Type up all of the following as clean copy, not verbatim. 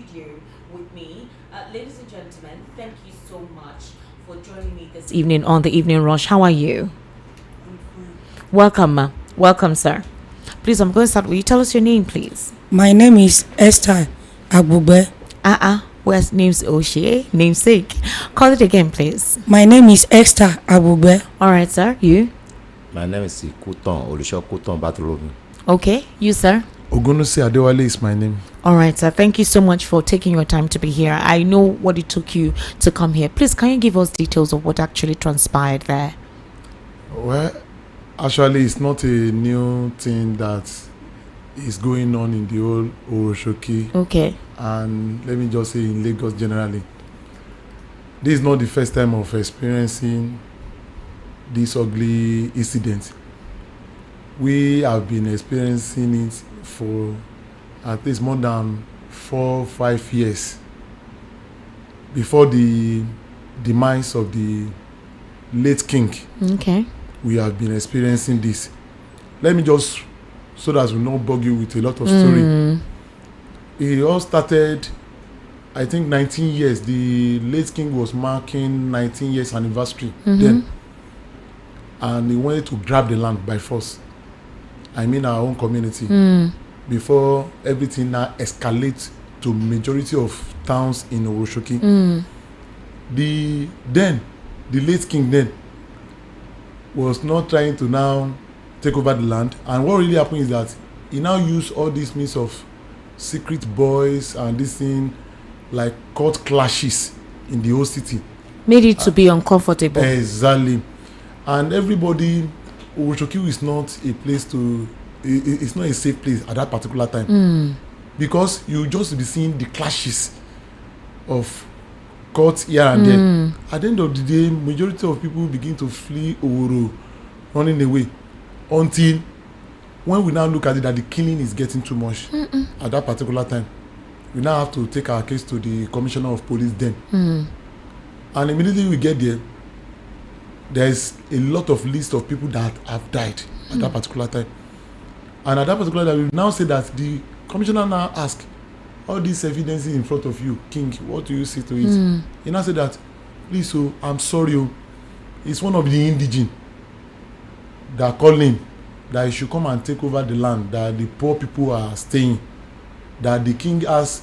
studio with me. Ladies and gentlemen, thank you so much for joining me this evening on the Evening Rush. How are you? Welcome, ma. Welcome, sir. Please, I'm going to start with you. Tell us your name, please. My name is Esther Agbugbe. Where's name's Oshie? Namesake. Call it again, please. My name is Esther Agbugbe. All right, sir. You? My name is Kuton Olusho Kuton Batulobin. Okay. You, sir? Ogunusi Adewale is my name. All right, sir. Thank you so much for taking your time to be here. I know what it took you to come here. Please, can you give us details of what actually transpired there? Well, actually, it's not a new thing that is going on in the whole Oroshoki. Okay. And let me just say in Lagos generally. This is not the first time of experiencing this ugly incident. We have been experiencing it for at least more than 4-5 years before the demise of the late king. Okay. We have been experiencing this. Let me just, so that we not bug you with a lot of story. It all started, I think, 19 years. The late king was marking 19 years anniversary then. And he wanted to grab the land by force. I mean our own community. Before everything now escalates to majority of towns in Oroshoki. The late king then was not trying to now take over the land. And what really happened is that he now used all these means of secret boys and this thing like court clashes in the whole city. Made it to be uncomfortable. Exactly. And everybody, Oroshoki is not a place to, it's not a safe place at that particular time. Because you just be seeing the clashes of court here and there. At the end of the day, majority of people begin to flee Oro, running away. Until when we now look at it that the killing is getting too much at that particular time. We now have to take our case to the commissioner of police then. And immediately we get there, there's a lot of list of people that have died at that particular time. And at that particular time, we now say that the commissioner now ask, all these evidences in front of you, king, what do you say to it? He now said that, please, so I'm sorry, it's one of the indigene that called him that he should come and take over the land that the poor people are staying, that the king has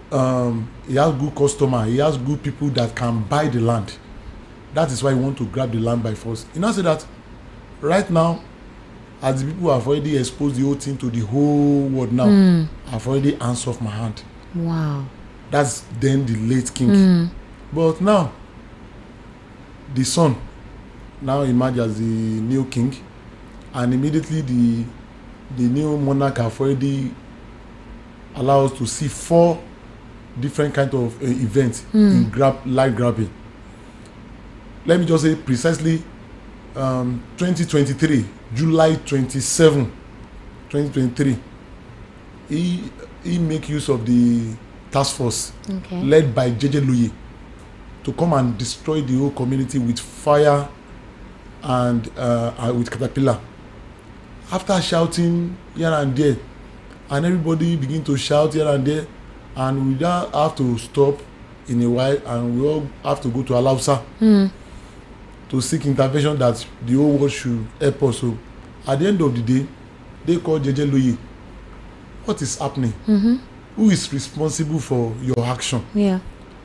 he has good customer, he has good people that can buy the land. That is why he want to grab the land by force. He now said that right now, as the people have already exposed the whole thing to the whole world now, I've already hands off my hand. Wow. That's then the late king. But now, the son now emerged as the new king, and immediately the new monarch have already allowed us to see 4 different kind of events in land grabbing. Let me just say precisely 2023, July 27, 2023, he make use of the task force led by JJ Luye to come and destroy the whole community with fire and with caterpillar. After shouting here and there, and everybody begin to shout here and there, and we now have to stop in a while, and we all have to go to Alausa to seek intervention that the whole world should help us. So at the end of the day, they call JJ Luye. What is happening? Who is responsible for your action? Yeah.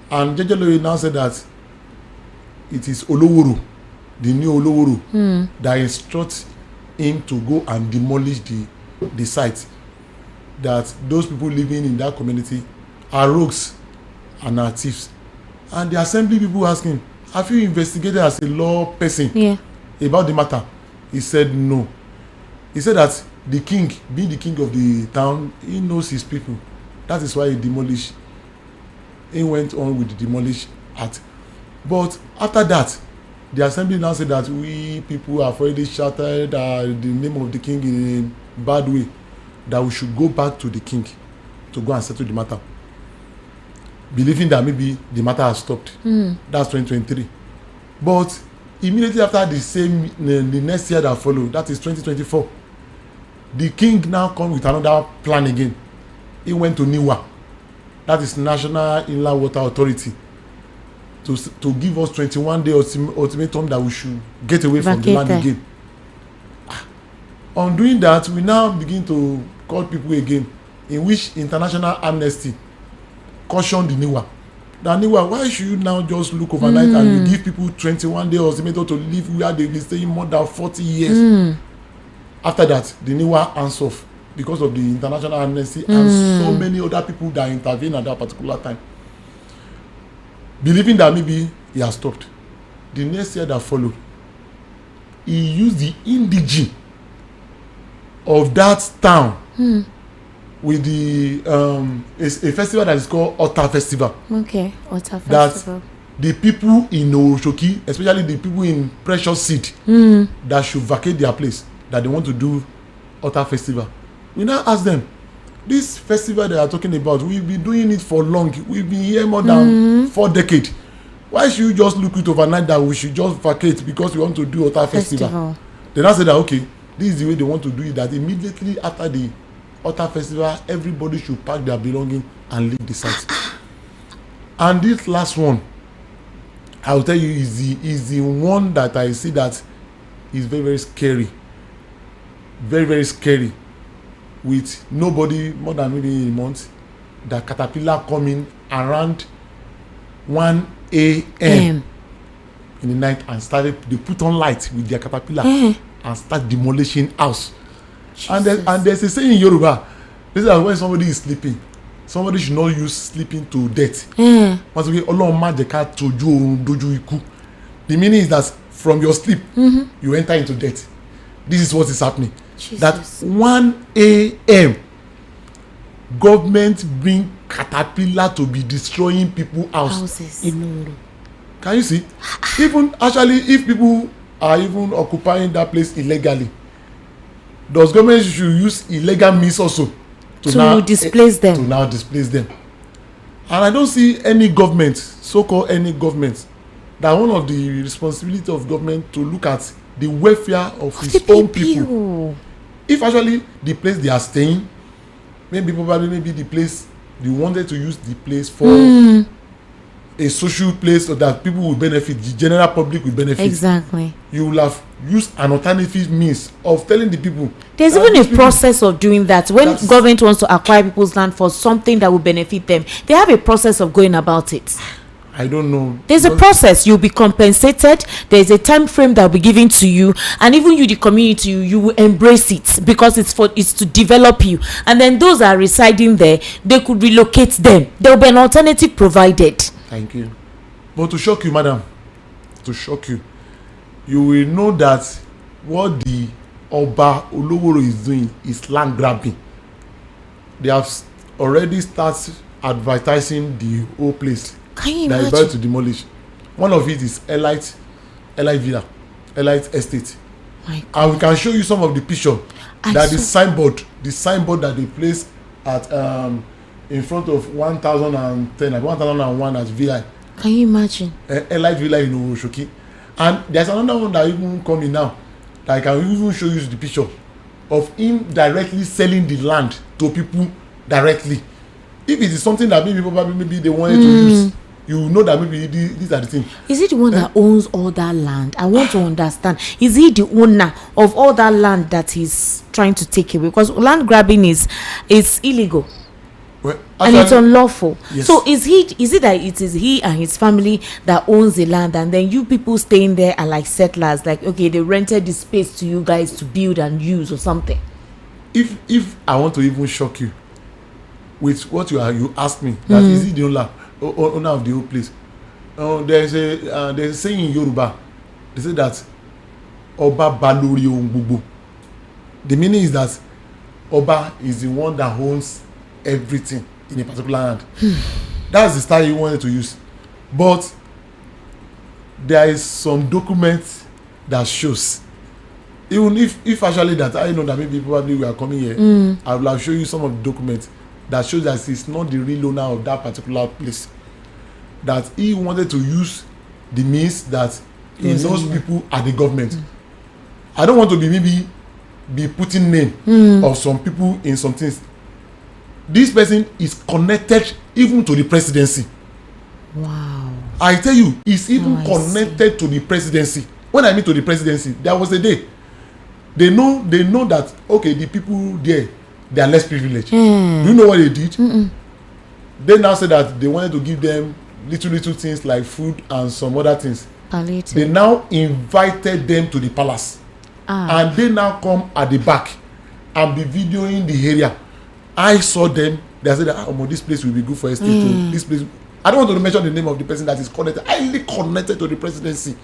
And JJ Luye now said that it is Oloworo, the new Oloworo, that instructs him to go and demolish the site. That those people living in that community are rogues and are thieves. And the assembly people asking, have you investigated as a law person about the matter? He said no. He said that the king, being the king of the town, he knows his people. That is why he demolished. He went on with the demolish act. But after that, the assembly now said that we people have already shouted the name of the king in a bad way, that we should go back to the king to go and settle the matter, believing that maybe the matter has stopped. That's 2023. But immediately after the next year that followed, that is 2024, the king now come with another plan again. He went to Niwa that is National Inland Water Authority, to give us 21-day ultimatum that we should get away from the land again. On doing that, we now begin to call people again, in which international amnesty cautioned the NIWA. The NIWA, why should you now just look overnight and you give people 21-day ultimatum to live where they've been staying more than 40 years? After that, the NIWA hands off because of the international amnesty and so many other people that intervened at that particular time, believing that maybe he has stopped. The next year that followed, he used the indigene of that town with the a festival that is called Otta Festival. Okay, Otta Festival. That the people in Oshoki, especially the people in Precious Seed, that should vacate their place, that they want to do Otta Festival. We now ask them, this festival they are talking about, we've been doing it for long. We've been here more than 4 decades. Why should you just look it overnight that we should just vacate because we want to do Otta Festival? They now say that, okay, this is the way they want to do it, that immediately after the Otta Festival, everybody should pack their belongings and leave the site. And this last one, I will tell you, is the one that I see that is very, very scary. Very, very scary. With nobody more than maybe a month, the caterpillar coming around 1 a.m. in the night and they put on light with their caterpillar and start demolishing house. And there's a saying in Yoruba, this is when somebody is sleeping, somebody should not use sleeping to death. The meaning is that from your sleep, you enter into death. This is what is happening. Jesus. That 1 a.m. government bring caterpillar to be destroying people's houses. Can you see? Even actually, if people are even occupying that place illegally, does government should use illegal means also to now displace them? To now displace them. And I don't see any government, so-called any government, that one of the responsibility of government to look at the welfare of his own people. If actually the place they are staying, maybe the place they wanted to use the place for a social place so that people will benefit, the general public will benefit. Exactly. You will have used an alternative means of telling the people. There's even a process of doing that. When government wants to acquire people's land for something that will benefit them, they have a process of going about it. I don't know. There's a process. You'll be compensated. There's a time frame that will be given to you, and even you, the community, you will embrace it because it's to develop you. And then those that are residing there, they could relocate them. There will be an alternative provided. Thank you. But to shock you, madam, you will know that what the Oba Oloworo is doing is land grabbing. They have already started advertising the whole place. Can you that imagine? Is about to demolish. One of it is Elite Villa, Elite Estate. And we can show you some of the picture the signboard that they placed at in front of 1010 and 1001 at VI. Can you imagine? Elite Villa in Oshoki. And there's another one that even coming now that I can even show you the picture of him directly selling the land to people directly. If it is something that maybe they wanted to use, you know that maybe these are the things. Is he the one that owns all that land? I want to understand. Is he the owner of all that land that he's trying to take away? Because land grabbing is illegal. Well, and it's unlawful. Yes. So is it that it is he and his family that owns the land, and then you people staying there are like settlers, like okay, they rented the space to you guys to build and use or something? If I want to even shock you with what you asked me, that is he the owner of the whole place? There's a saying in Yoruba. They say that Oba Balori Ongbubu. The meaning is that Oba is the one that owns everything in a particular land. That's the style he wanted to use. But there is some document that shows, even if actually that I know that maybe probably we are coming here, I will show you some of the documents that shows that he's not the real owner of that particular place, that he wanted to use the means that he knows people are the government. I don't want to be putting name of some people in some things. this person is connected even to the presidency. Wow. I tell you, he's even I connected to the presidency. When I mean to the presidency, there was a day they know that okay, the people there, they are less privileged. Do you know what they did? They now say that they wanted to give them little things like food and some other things. Palliative. They now invited them to the palace, and they now come at the back and be videoing the area. I saw them. They said that this place will be good for a state. This place. I don't want to mention the name of the person that is connected, highly connected to the presidency.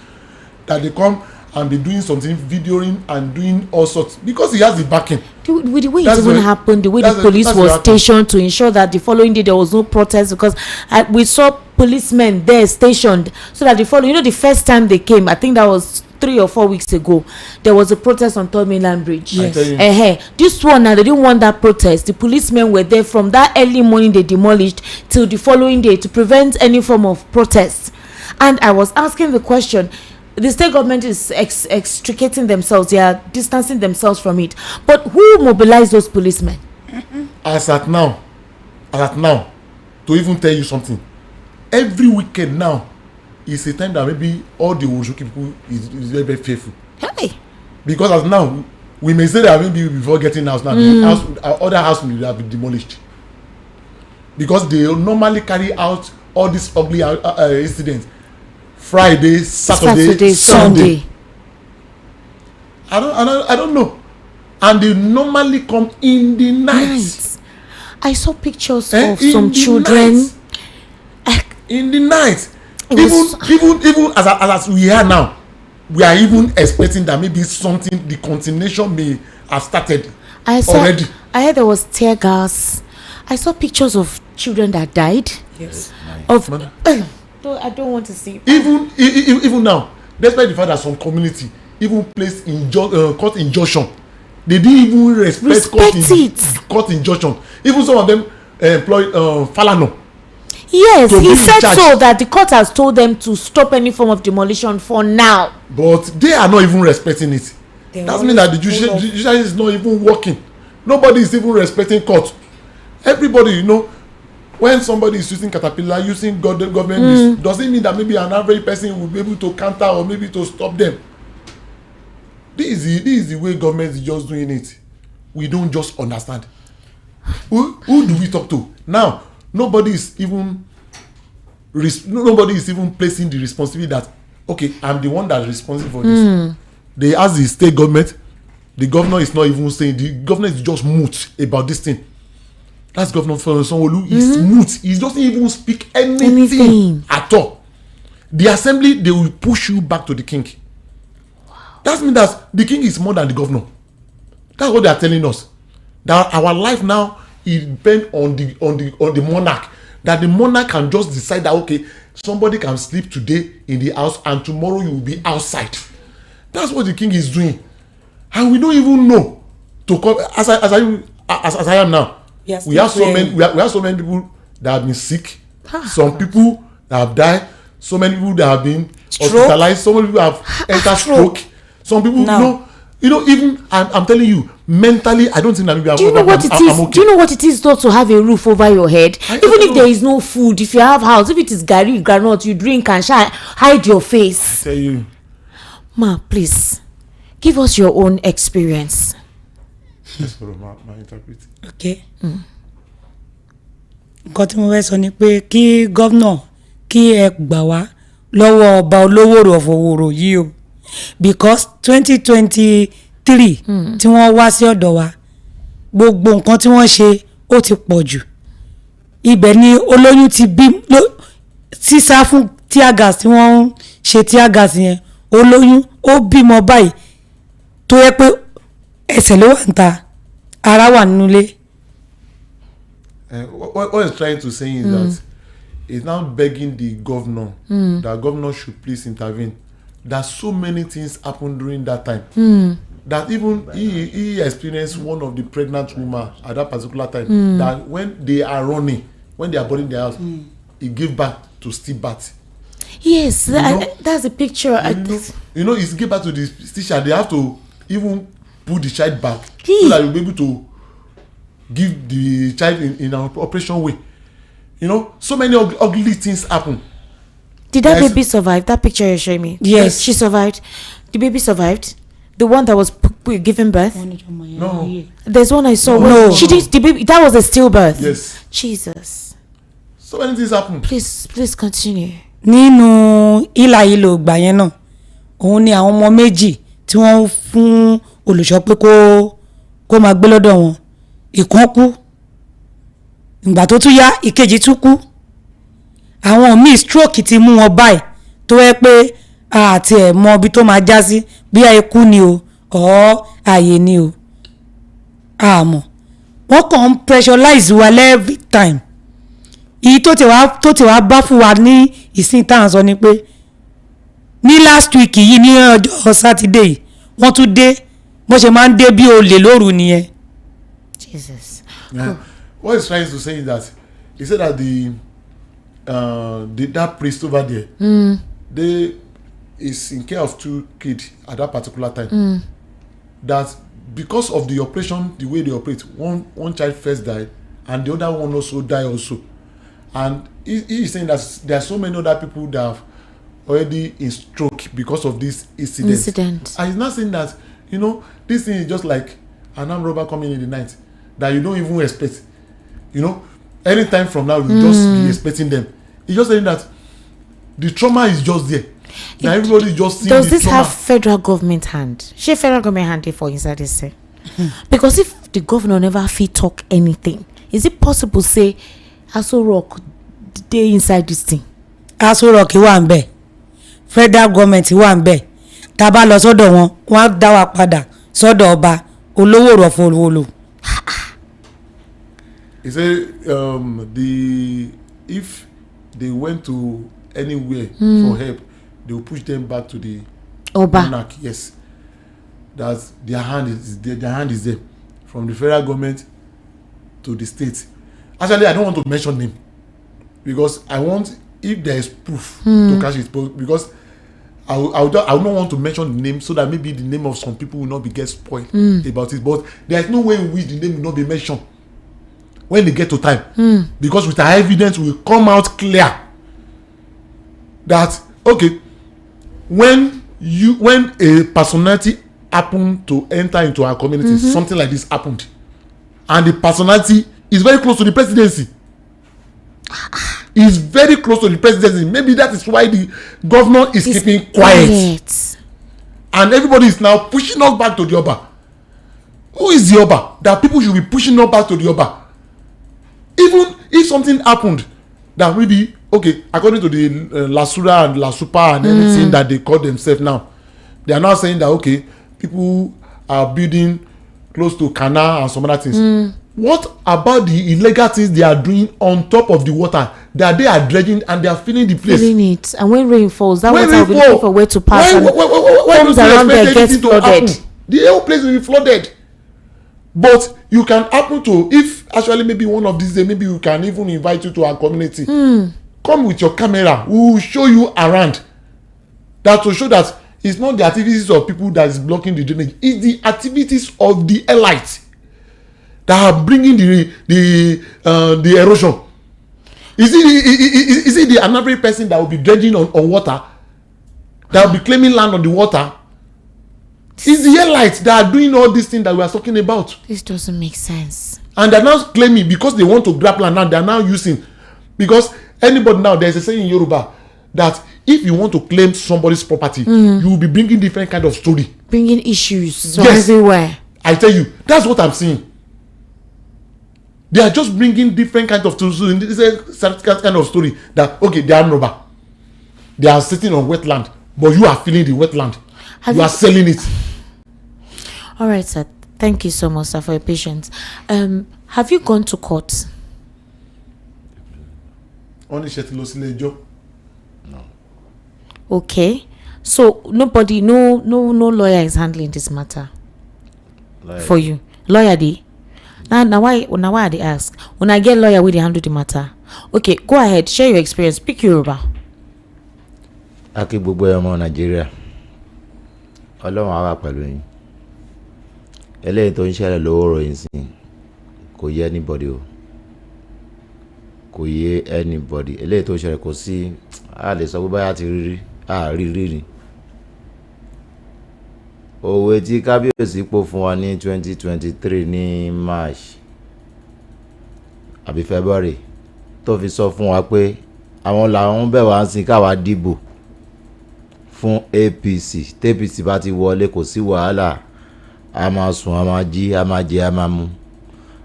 That they come and be doing something, videoing and doing all sorts because he has the backing. With the way it even happened, the way the police was stationed to ensure that the following day there was no protest, because we saw policemen there stationed so that the following, the first time they came, I think that was 3 or 4 weeks ago, there was a protest on Third Mainland Bridge. Yes. This one now, they didn't want that protest. The policemen were there from that early morning they demolished till the following day to prevent any form of protest. And I was asking the question, the state government is extricating themselves, they are distancing themselves from it, but who mobilized those policemen? As at now, to even tell you something, every weekend now is a time that maybe all the Oshoki people is very, very fearful. Hey. Because as now, we may say that maybe before getting house now, other house will have been demolished. Because they normally carry out all these ugly incidents Friday, Saturday, Sunday. I don't know. And they normally come in the night. I saw pictures of some children. In the night. Even as we are now, we are even expecting that maybe something, the continuation may have started already. I heard there was tear gas. I saw pictures of children that died. Yes. I don't want to see. Even now, despite the fact that some community even placed court injunction, they didn't even respect court injunction. Even some of them employed Falano. Yes, he said so that the court has told them to stop any form of demolition for now. But they are not even respecting it. That means that the judiciary is not even working. Nobody is even respecting court. Everybody, when somebody is using caterpillar, using government, does it mean that maybe an average person will be able to counter or maybe to stop them? This is the way government is just doing it. We don't just understand. Who do we talk to? Now, nobody is even placing the responsibility that, okay, I'm the one that's responsible for this. They ask the state government. The governor is not even saying, the governor is just mute about this thing. That's Governor Sowore. He's mute. He doesn't even speak anything at all. The assembly, they will push you back to the king. Wow. That means that the king is more than the governor. That's what they are telling us. That our life now is depends on the monarch. That the monarch can just decide that, okay, somebody can sleep today in the house and tomorrow you will be outside. That's what the king is doing. And we don't even know to come as I am now. Yes, we have so many people that have been sick, some people that have died, so many people that have been hospitalized, so many people have entered stroke. Some people even I'm telling you, mentally I don't think that maybe I'm okay. Do you know what it is though to have a roof over your head? Even if there is no food, if you have house, if it is garri, granite, you drink and hide your face. I tell you. Ma, please give us your own experience. My interpret. Okay. Nǹkan tí mo fẹ́ sọ ni pé kí gómìnà kí ẹ gbà wá lọ́wọ́ ọba olówóró ọ̀fọ̀wòrò yìí o, because 2023 tí wọ́n wá sí ọ̀dọ̀ wa gbogbo nǹkan tí wọ́n ṣe ó ti pọ̀ jù. Ibẹ̀ ni olóyún ti bí sísá fún tear gas tí wọ́n ń ṣe tear gas yẹn, olóyún ó bímọ báyìí tó yẹ pé ẹsẹ̀ ló wà ń ta ara wà nínú ilé. What he's trying to say is that he's now begging the governor that governor should please intervene. That so many things happened during that time that even he experienced one of the pregnant women at that particular time that when they are running, when they are burning their house, he gave back to stillbirth. Yes, that's a picture. It's give back to the teacher. They have to even put the child back so that you'll be able to give the child in an operation way. You know, so many ugly things happen. Did that baby survive? That picture you're showing me? Yes. She survived. The baby survived? The one that was giving birth? No. There's one I saw. No. She did the baby. That was a stillbirth. Yes. Jesus. So many things happen. Please continue. Nínú ìlà ìlò ìgbà yẹn náà òun ni àwọn ọmọ méjì tí wọ́n fún olùṣọ́ pé kó máa gbé lọ́dọ̀ wọn ìkan kú ìgbà tó tún yá ìkejì tún kú àwọn míì stroke ti mú wọn báyìí tó yẹ pé àti ẹ̀ mọ ibi tó máa já sí bí ikú ni o ọ̀ ààyè ni o àmọ́ wọ́n kàn ń pressurize wa every time èyí tó ti wá bá fún wa ní ìsìn táwọn sọ ni pé ní last week yìí ní ọjọ́ sátidé yìí wọ́n tún dé bó ṣe máa ń dé bí olè lóru nìyẹn. Jesus. Yeah. What he's trying to say is that he said that that priest over there, they is in care of 2 kids at that particular time. That because of the operation, the way they operate, one child first died, and the other one also died also. And he is saying that there are so many other people that have already in stroke because of this incident. And he's not saying that, you know, this thing is just like an armed robber coming in the night that you don't even expect. You know, anytime from now you just be expecting them. He's just saying that the trauma is just there. Now everybody just seeing does the this trauma. have federal government hand? She federal government hand for inside this say? Because if the governor never fit talk anything, is it possible say Aso Rock dey inside this thing? Aso Rock wà ńbẹ̀ federal government wà ńbẹ̀ tá bá lọ sọ́dọ̀ wọn wọ́n dá wa padà sọ́dọ̀ ọba olówó rọ̀fọ̀lọ́wọ́lò. He said if they went to anywhere for help, they will push them back to the Oba. monarch. Yes, that their hand is there from the federal government to the state. Actually, I don't want to mention name because I want, if there is proof to catch it, because I would not want to mention the name so that maybe the name of some people will not be get spoiled about it. But there is no way in which the name will not be mentioned when they get to time, because with our evidence will come out clear that okay, when a personality happened to enter into our community, something like this happened, and the personality is very close to the presidency. Is very close to the presidency. Maybe that is why the governor is keeping quiet. And everybody is now pushing us back to the Oba. Who is the Oba? That people should be pushing us back to the Oba. Even if something happened that maybe, okay, according to the Lasura and Lasupa and everything that they call themselves now, they are now saying that okay, people are building close to Kanu and some other things. What about the illegal things they are doing on top of the water that they are dredging and they are filling the place? Filling it, and when rain falls, that water will be fall, looking for where to pass. When homes around there get flooded. The whole place will be flooded. But you can happen to, if actually maybe one of these days, maybe we can even invite you to our community. Come with your camera. We will show you around. That will show that it's not the activities of people that is blocking the drainage. It's the activities of the elites that are bringing the erosion. Is it the another person that will be dredging on water, that will be claiming land on the water? It's the elites that are doing all these things that we are talking about. This doesn't make sense. And they're now claiming because they want to grab land now, they're now using, because anybody now, there's a saying in Yoruba that if you want to claim somebody's property, you will be bringing different kind of story, bringing issues yes, everywhere. I tell you, that's what I'm seeing. They are just bringing different kind of stories. This is a kind of story that okay, they are robber, they are sitting on wetland, but you are filling the wetland. You are selling it. All right, sir. Thank you so much, sir, for your patience. Have you gone to court? Only no. Okay. So nobody, no lawyer is handling this matter for you. Lawyer dey. Now why they ask? When I get lawyer, will they handle the matter? Okay, go ahead. Share your experience. Speak Yoruba. Aki gbogbo ọmọ Nàìjíríà. Ọlọ́run á wà pẹ̀lú yín. Eléyìí tó ń ṣẹlẹ̀ lówó ròyìn sí kò yé anybody o kò yé anybody eléyìí tó ṣẹlẹ̀ kò sí a lè sọ pé báyà ti rí ni òwe tí kábíyèsí pò fún wa ní 2023 ní March àbí February tó fi sọ fún wa pé àwọn làwọn bẹ̀ wá ń sin káwa dìbò fún APC TAPC bá ti wọlé kò sí wàhálà a máa sùn a máa jí a máa jẹ a máa mu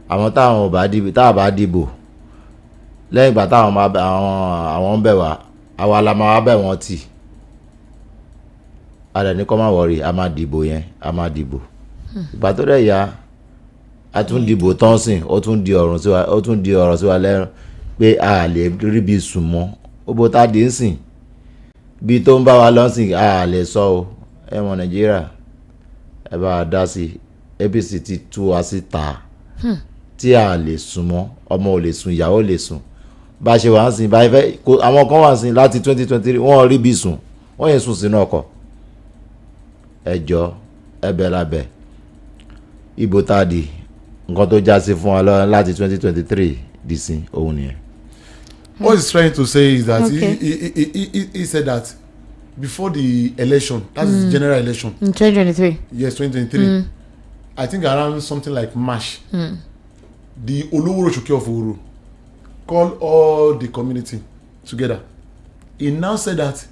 àwọn táwọn bá dìbò lẹ́yìn ìgbà táwọn àwọn bẹ̀ wá àwa la máa bẹ̀ wọ́n tì a dẹ̀ ní kọ́ máa wọ̀rì a máa dìbò yẹn a máa dìbò ìgbà tó dẹ̀ yá a tún dìbò tán sìn ó tún di ọ̀rọ̀ sí wa lẹ́rùn pé a lè ríbi sùn mọ́ ó bó tá a dé ń sìn bí tó ń bá wa lọ́sìn a lè sọ o ẹ̀wọ̀n Nàìjíríà ẹ bá a dá sí APC ti tú wa síta tí a lè sùn mọ́ ọmọ ò lè sùn ìyàwó lè sùn bá a ṣe wà ń sìn báyìí fẹ́ àwọn kan wà ń sìn láti 2023 wọ́n rí bí sùn wọ́n yẹn sùn sínú ọkọ̀ ẹjọ́ ẹbẹ̀ lábẹ́ ìbò tá a di nǹkan tó já sí fún wa lọ láti 2023 di sin òun nìyẹn. What he's trying to say is that Okay. he said that before the election, that is the general election, In 2023. yes, 2023, I think around something like March, the Olówóró Ṣòkè of Oworo called all the community together. He now said that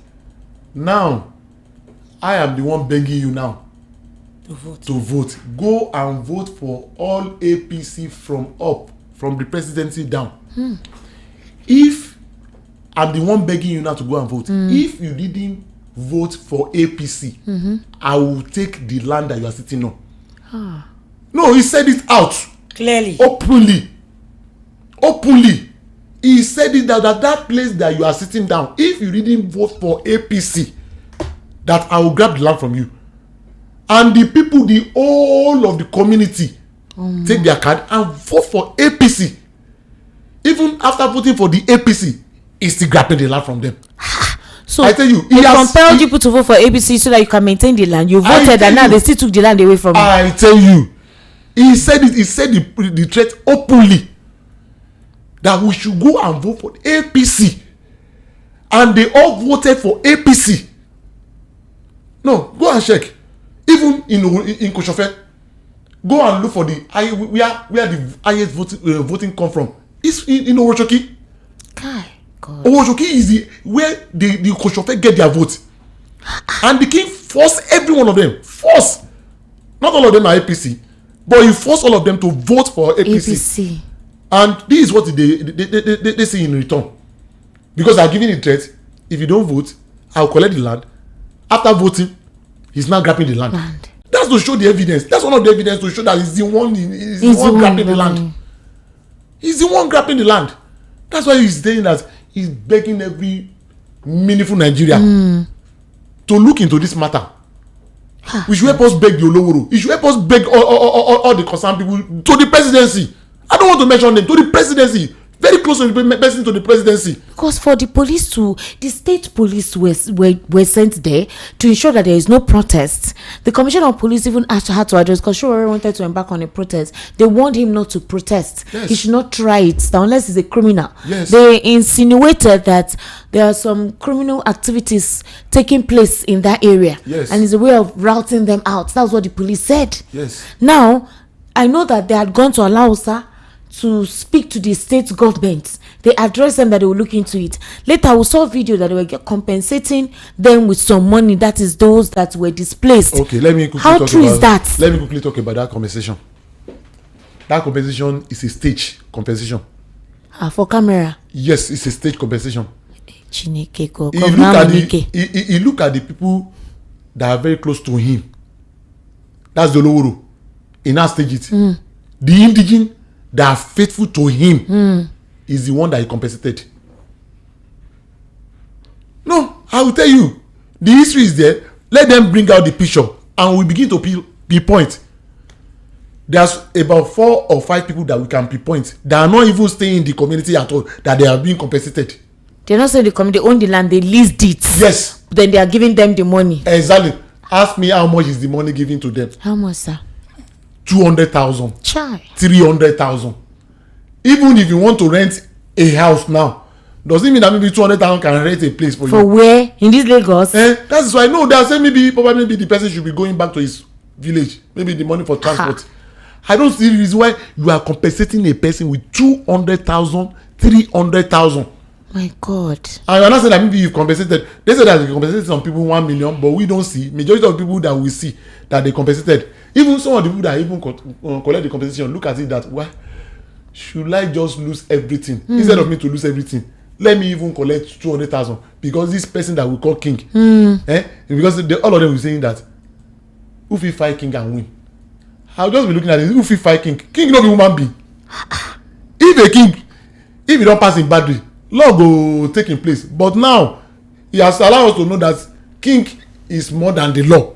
now I am the one begging you now to vote. Go and vote for all APC from the presidency down. If I'm the one begging you now to go and vote, if you didn't vote for APC, I will take the land that you are sitting on. No, he said it out clearly. openly. He said it that place that you are sitting down, if you didn't vote for APC, that I will grab the land from you. And the people, the whole of the community, take their card and vote for APC. Even after voting for the APC, he's still grabbing the land from them. So I tell you, they compelled people to vote for ABC so that you can maintain the land. You voted and now they still took the land away from you. I tell you, he said it. He said the threat openly that we should go and vote for APC, and they all voted for APC. No, go and check. Even in Koshofe, go and look for the where the highest voting come from. It's in Owoshoki. God. Owoshoki is where the Koshofe get their vote, and the king forced every one of them. Force, not all of them are APC, but he forced all of them to vote for APC. And this is what they say in return, because they are giving the threat. If you don't vote, I will collect the land. After voting, he's now grabbing the land. That's to show the evidence. That's one of the evidence to show that he's the one grabbing the land. He's the one grabbing the land. That's why he's saying that he's begging every meaningful Nigeria to look into this matter. We should help us beg the Olówóró. He should help us beg all the concerned people to the presidency. I don't want to mention them, to the presidency. Very close to the presidency. Because for the state police were sent there to ensure that there is no protest. The commissioner of police even had to address, because Sowore wanted to embark on a protest. They warned him not to protest. Yes. He should not try it now unless he's a criminal. Yes. They insinuated that there are some criminal activities taking place in that area. Yes. And it's a way of routing them out. That's what the police said. Yes. Now, I know that they had gone to Alausa to speak to the state government. They addressed them that they will look into it. Later, we saw a video that they were compensating them with some money. That is those that were displaced. Okay, let me quickly How talk true about, is that? Let me quickly talk about that compensation. That compensation is a stage compensation. For camera. Yes, it's a stage compensation. Chineke ko, He Governor Munike. he look at the people that are very close to him. That's the Olówóró. He now stage it. The indigene that are faithful to him is the one that he compensated. No, I will tell you, the history is there. Let them bring out the picture and we begin to pinpoint. There's about 4 or 5 people that we can pinpoint that are not even staying in the community at all, that they are being compensated. They're not saying they come, they own the land, they leased it. Yes. Then they are giving them the money. Exactly. Ask me how much is the money given to them. How much, sir? 200,000. Chai. 300,000. even if you want to rent a house now, does it mean that maybe 200,000 can rent a place for you? For where? In this Lagos? That is why no, they are saying maybe the person should be going back to his village. Maybe the money for transport. I don't see the reason why you are compensating a person with 200,000, 300,000. My God. And you're not saying that maybe you've compensated. They say that you compensated some people 1 million, but we don't see. Majority of people that we see that they compensated, even some of the people that even collect the compensation, look at it that, why should I just lose everything? Instead of me to lose everything, let me even collect 200,000 because this person that we call king, because all of them were saying that who fit fight king and win. I'll just be looking at it, who fit fight king? King not be human being. If a king, if he don't pass in boundary, law go take in place. But now he has allowed us to know that king is more than the law.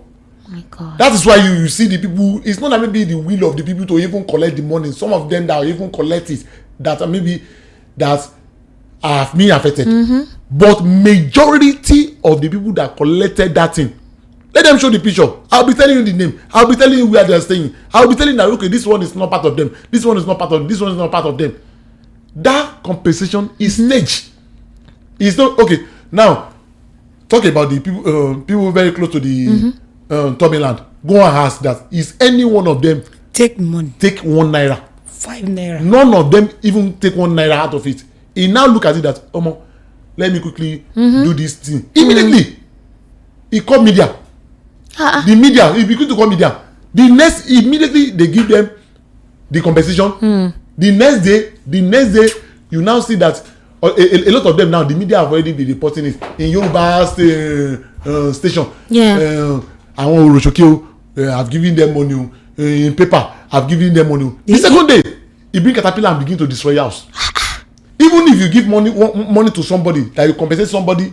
My God. That is why you see the people. It's not that maybe the will of the people to even collect the money. Some of them that even collect it that are maybe that have been affected. But majority of the people that collected that thing, let them show the picture. I'll be telling you the name. I'll be telling you where they are staying. I'll be telling you that okay, this one is not part of them. This one is not part of. This one is not part of them. That compensation is staged. It's not okay. Now, talk about the people. People very close to the Tommy land. Go and ask that. Is any one of them take money? Take 1 naira. 5 naira. None of them even take 1 naira out of it. He now look at it that let me quickly do this thing. Immediately, he call media. The media, he begin to call media. The next, immediately they give them the compensation. The next day, you now see that a lot of them now, the media have already been reporting it in Yoruba station. Yeah. Àwọn Oroshoki have given them money in paper. Have given them money. The second day, he bring caterpillar and begin to destroy your house. Even if you give money to somebody, that you compensate somebody,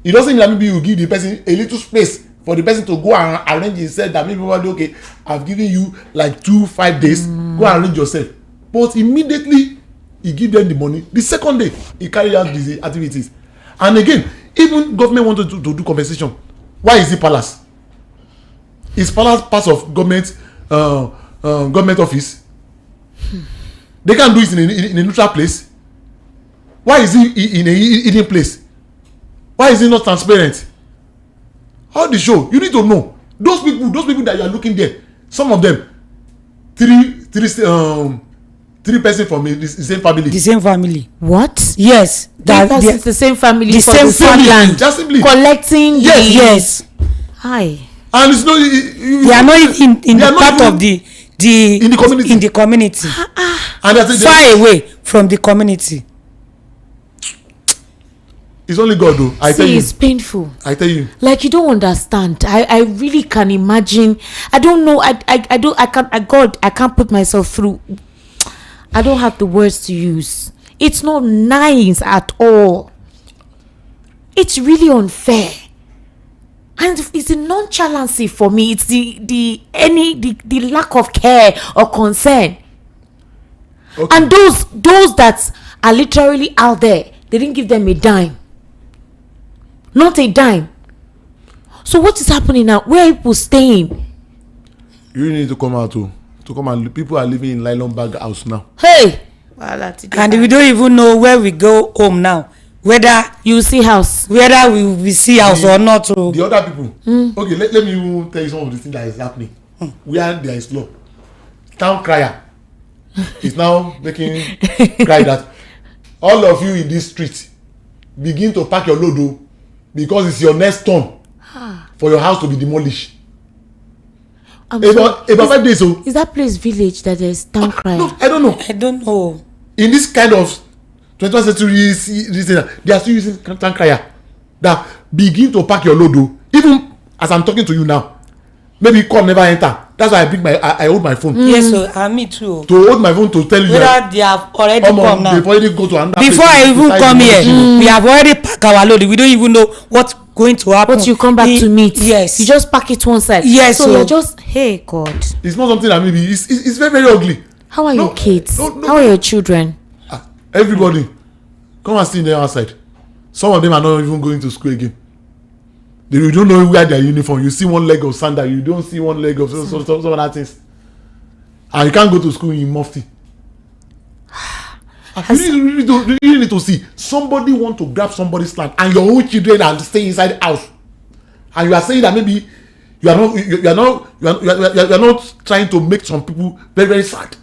it doesn't mean that maybe you give the person a little space for the person to go and arrange himself. That maybe okay, I've given you like 2-5 days. Go and arrange yourself. But immediately he give them the money. The second day he carry out these activities. And again, even government wanted to do compensation. Why is it palace? Is palace part of government government office? They can do it in a neutral place. Why is it in a hidden place? Why is it not transparent? How the show? You need to know those people that you are looking there. Some of them, three person from the same family. The same family. What? Yes. That's the same family. The for same the family. land. Just simply. Collecting. Yes. Hi. And it's not. They are not in the part of the in the community. In the community. And far away from the community. It's only God though. I tell you. It's painful. I tell you. Like you don't understand. I really can imagine. I don't know. I can't put myself through. I don't have the words to use. It's not nice at all. It's really unfair. And it's a nonchalancy for me. It's the lack of care or concern. Okay. And those that are literally out there, they didn't give them a dime. Not a dime. So what is happening now? Where are people staying? You need to come out to come and people are living in nylon bag house now. Hey, and we don't even know where we go home now. Whether you see house, whether we see house or not. The other people. Okay, let me tell you some of the things that is happening. Where there is law. Town crier is now making cry that all of you in this street begin to pack your load because it's your next turn for your house to be demolished. About 5 days. Is that place village that there's town crier? No, I don't know. In this kind of 21st century, they are still using town crier that begin to pack your load. Even as I'm talking to you now, maybe call never enter. That's why I hold my phone. Yes, so me too. To hold my phone to tell you whether they have already come now. They've already go to another before place. I even come here, we have already packed our load. We don't even know what's going to happen. But you come back to meet. Yes. You just pack it one side. Yes. So you're just, hey God. It's not something that maybe it's very, very ugly. How are your kids? How are your children? Everybody, come and see them outside. Some of them are not even going to school again. You don't know where their uniform. You see one leg of sandal. You don't see one leg of some other things. And you can't go to school in mufti. You really need to see somebody want to grab somebody's land and your own children are staying inside the house, and you are saying that maybe you are not trying to make some people very, very sad.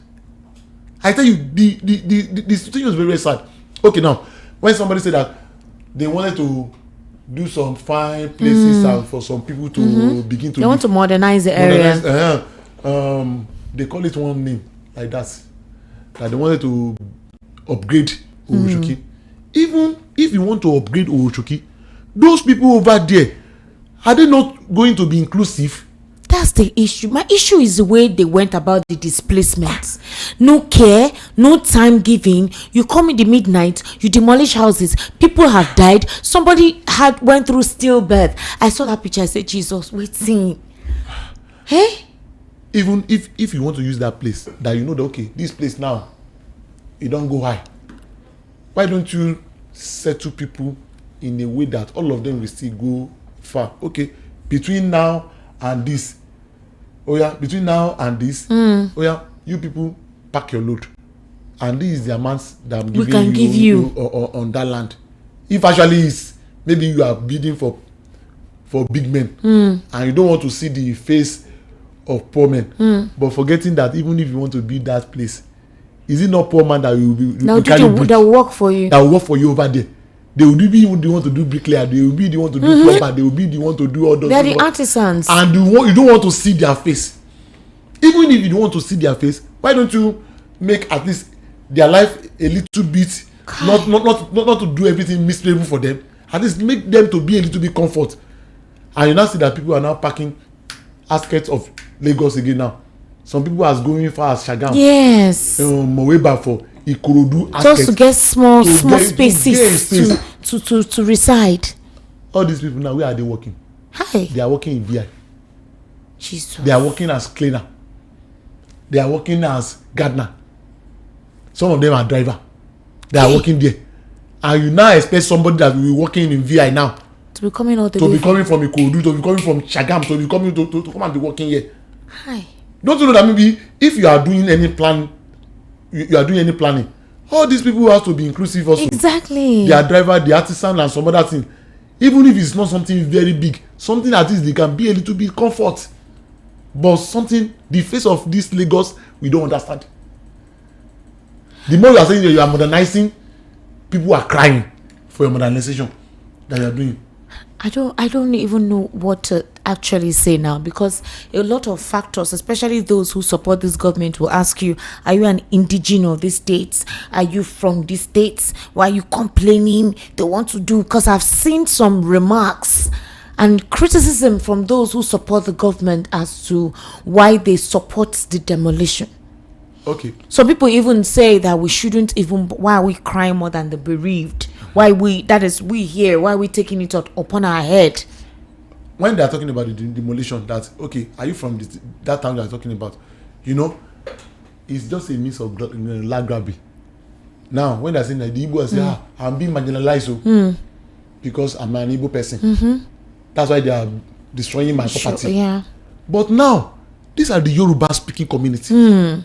I tell you, the situation is very, very sad. Okay, now when somebody said that they wanted to do some fine places and for some people to begin to they want to modernize the area. They call it one name like that they wanted to upgrade Oroshoki. Even if you want to upgrade Oroshoki, those people over there, are they not going to be inclusive? That's the issue. My issue is the way they went about the displacements. No care, no time giving. You come in the midnight, you demolish houses. People have died. Somebody went through stillbirth. I saw that picture. I said, Jesus, waiting. Hey? Even if you want to use that place, that you know that, okay, this place now, it don't go high. Why don't you settle people in a way that all of them will still go far? Okay, between now and this, between now and this, you people pack your load, and this is the amounts that I'm giving we can give you on that land. If actually is maybe you are bidding for big men, and you don't want to see the face of poor men, but forgetting that even if you want to build that place, is it not poor man that will work for you? That will work for you over there. They will be the one to do bricklayer. They will be the one to do plumber. They will be the one to do all those. They're the artisans. And you don't want to see their face. Even if you don't want to see their face, why don't you make at least their life a little bit, not to do everything miserable for them. At least make them to be a little bit comfort. And you now see that people are now packing outskirts of Lagos again now. Some people are going far as Shagam. Yes. Moweba for Ikorodu. Just to get small spaces to reside. All these people now, where are they working? Hi. They are working in VI. Jesus. They are working as cleaner. They are working as gardener. Some of them are driver. They are working there. And you now expect somebody that will be working in VI now to be coming out to be coming from Ikorodu, to be coming from Shagam, to be coming to come and be working here. Hi. Don't you know that maybe if you are doing any plan, you are doing any planning, all these people have to be inclusive also. Exactly. Their driver, the artisan, and some other thing. Even if it's not something very big, something at least they can be a little bit comfort. But something, the face of this Lagos, we don't understand. The more you are saying that you are modernizing, people are crying for your modernization that you are doing. I don't even know what to actually say now, because a lot of factors, especially those who support this government, will ask you, are you an indigenous of these states? Are you from these states? Why are you complaining? They want to do, because I've seen some remarks and criticism from those who support the government as to why they support the demolition. Okay. Some people even say that we shouldn't even, why are we crying more than the bereaved? Why we here, why are we taking it upon our head? When they are talking about the demolition, that, okay, are you from that town they are talking about? You know, it's just a means of land grabbing. Now, when they are saying that, the Igbo say, I'm being marginalized because I'm an Igbo person. That's why they are destroying my property. Yeah. But now, these are the Yoruba speaking community.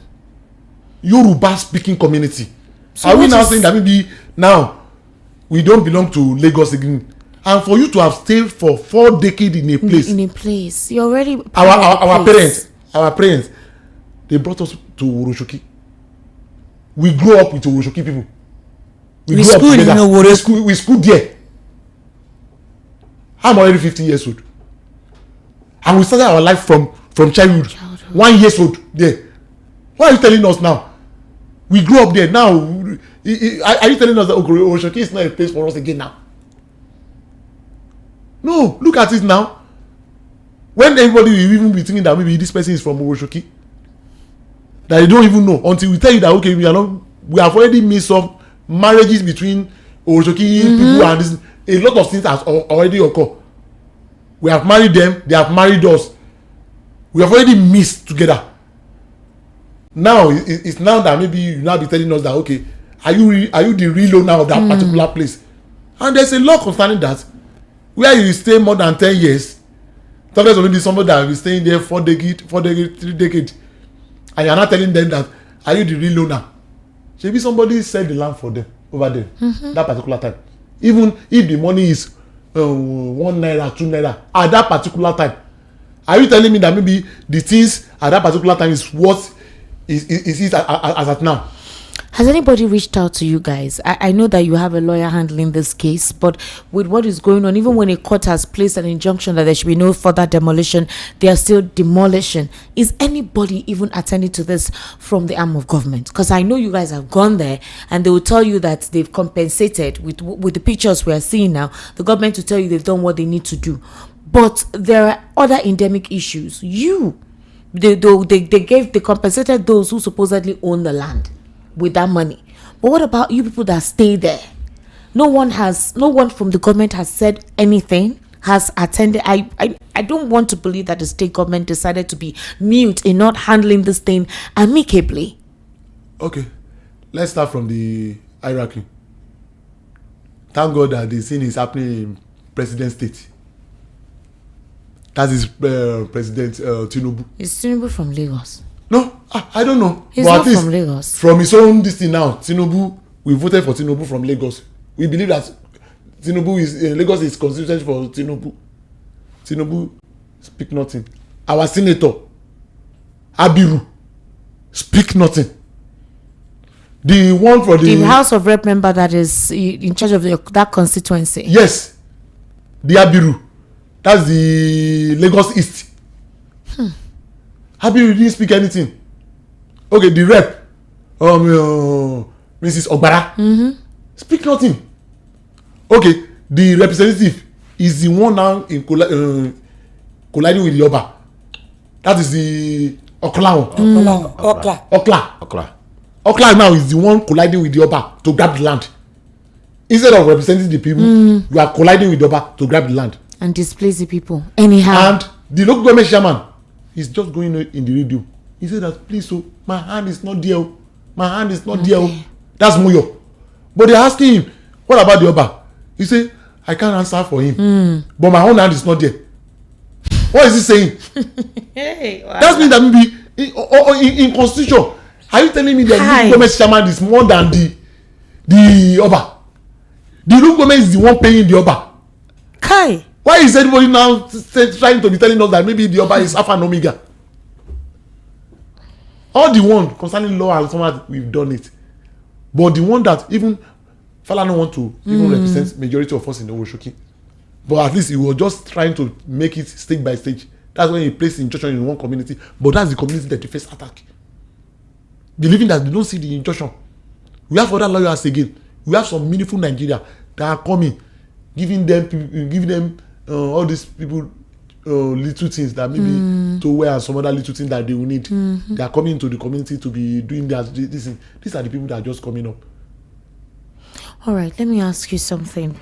Yoruba speaking community. So are we now saying that maybe now we don't belong to Lagos again? And for you to have stayed for 4 decades in a place. You're already our parents, they brought us to Oroshoki. We grew up with Oroshoki people. We grew up together. We schooled there. I'm already 50 years old. And we started our life from childhood. 1 year old there. Why are you telling us now? We grew up there. Now, are you telling us that Oroshoki is not a place for us again now? No, look at it now. When everybody will even be thinking that maybe this person is from Oroshoki, that they don't even know until we tell you that, okay, we have already made some marriages between Oroshoki people and this. A lot of things has already occurred. We have married them, they have married us. We have already mixed together. Now it's now that maybe you now be telling us that, okay, are you the real owner of that particular place? And there's a law concerning that, where you stay more than 10 years. Talking maybe somebody that will be staying there 4 decades, 3 decades, and you're not telling them that, are you the real owner? Maybe somebody sell the land for them over there that particular time. Even if the money is 1 naira, 2 naira at that particular time. Are you telling me that maybe the things at that particular time is what is it as at now? Has anybody reached out to you guys? I know that you have a lawyer handling this case, but with what is going on, even when a court has placed an injunction that there should be no further demolition, they are still demolishing. Is anybody even attending to this from the arm of government? Because I know you guys have gone there and they will tell you that they've compensated with the pictures we are seeing now. The government will tell you they've done what they need to do. But there are other endemic issues. They compensated those who supposedly own the land with that money. But what about you people that stay there? No one from the government has said anything, has attended. I don't want to believe that the state government decided to be mute in not handling this thing amicably. Okay, let's start from the hierarchy. Thank God that the scene is happening in president state. That is President Tinubu. Is Tinubu from Lagos? No, I don't know. He's but not from Lagos. From his own destiny now, Tinubu, we voted for Tinubu from Lagos. We believe that Lagos is constituent for Tinubu. Tinubu speak nothing. Our senator, Abiru, speak nothing. The one for the House of Rep member that is in charge of that constituency. Yes, the Abiru. That's the Lagos East. Abiru didn't speak anything. Okay, the rep, Mrs. Ogbara, speak nothing. Okay, the representative is the one now in colliding with the Oba. That is the Okla. Okla now is the one colliding with the Oba to grab the land. Instead of representing the people, you are colliding with the Oba to grab the land. And displace the people anyhow. And the local government chairman is just going in the radio. He said that, please, so my hand is not there. My hand is not there. That's Muyo. But they're asking him, what about the Oba? He said, I can't answer for him. But my own hand is not there. What is he saying? Hey, wow. That means that maybe in constitution, are you telling me that the local government chairman is more than the Oba? The local government is the one paying the Oba. Kai. Why is everybody now trying to be telling us that maybe the Oba is Alpha and Omega? All the one concerning law and somehow we've done it. But the one that even Falana want to even represent majority of us in the Oroshoki. But at least he was just trying to make it stage by stage. That's when he placed the injunction in one community. But that's the community that they first attack. Believing that they don't see the injunction. We have other lawyers again. We have some meaningful Nigeria that are coming, giving them all these people little things that maybe to wear and some other little things that they will need. They are coming into the community to be doing this. These are the people that are just coming up. All right, let me ask you something.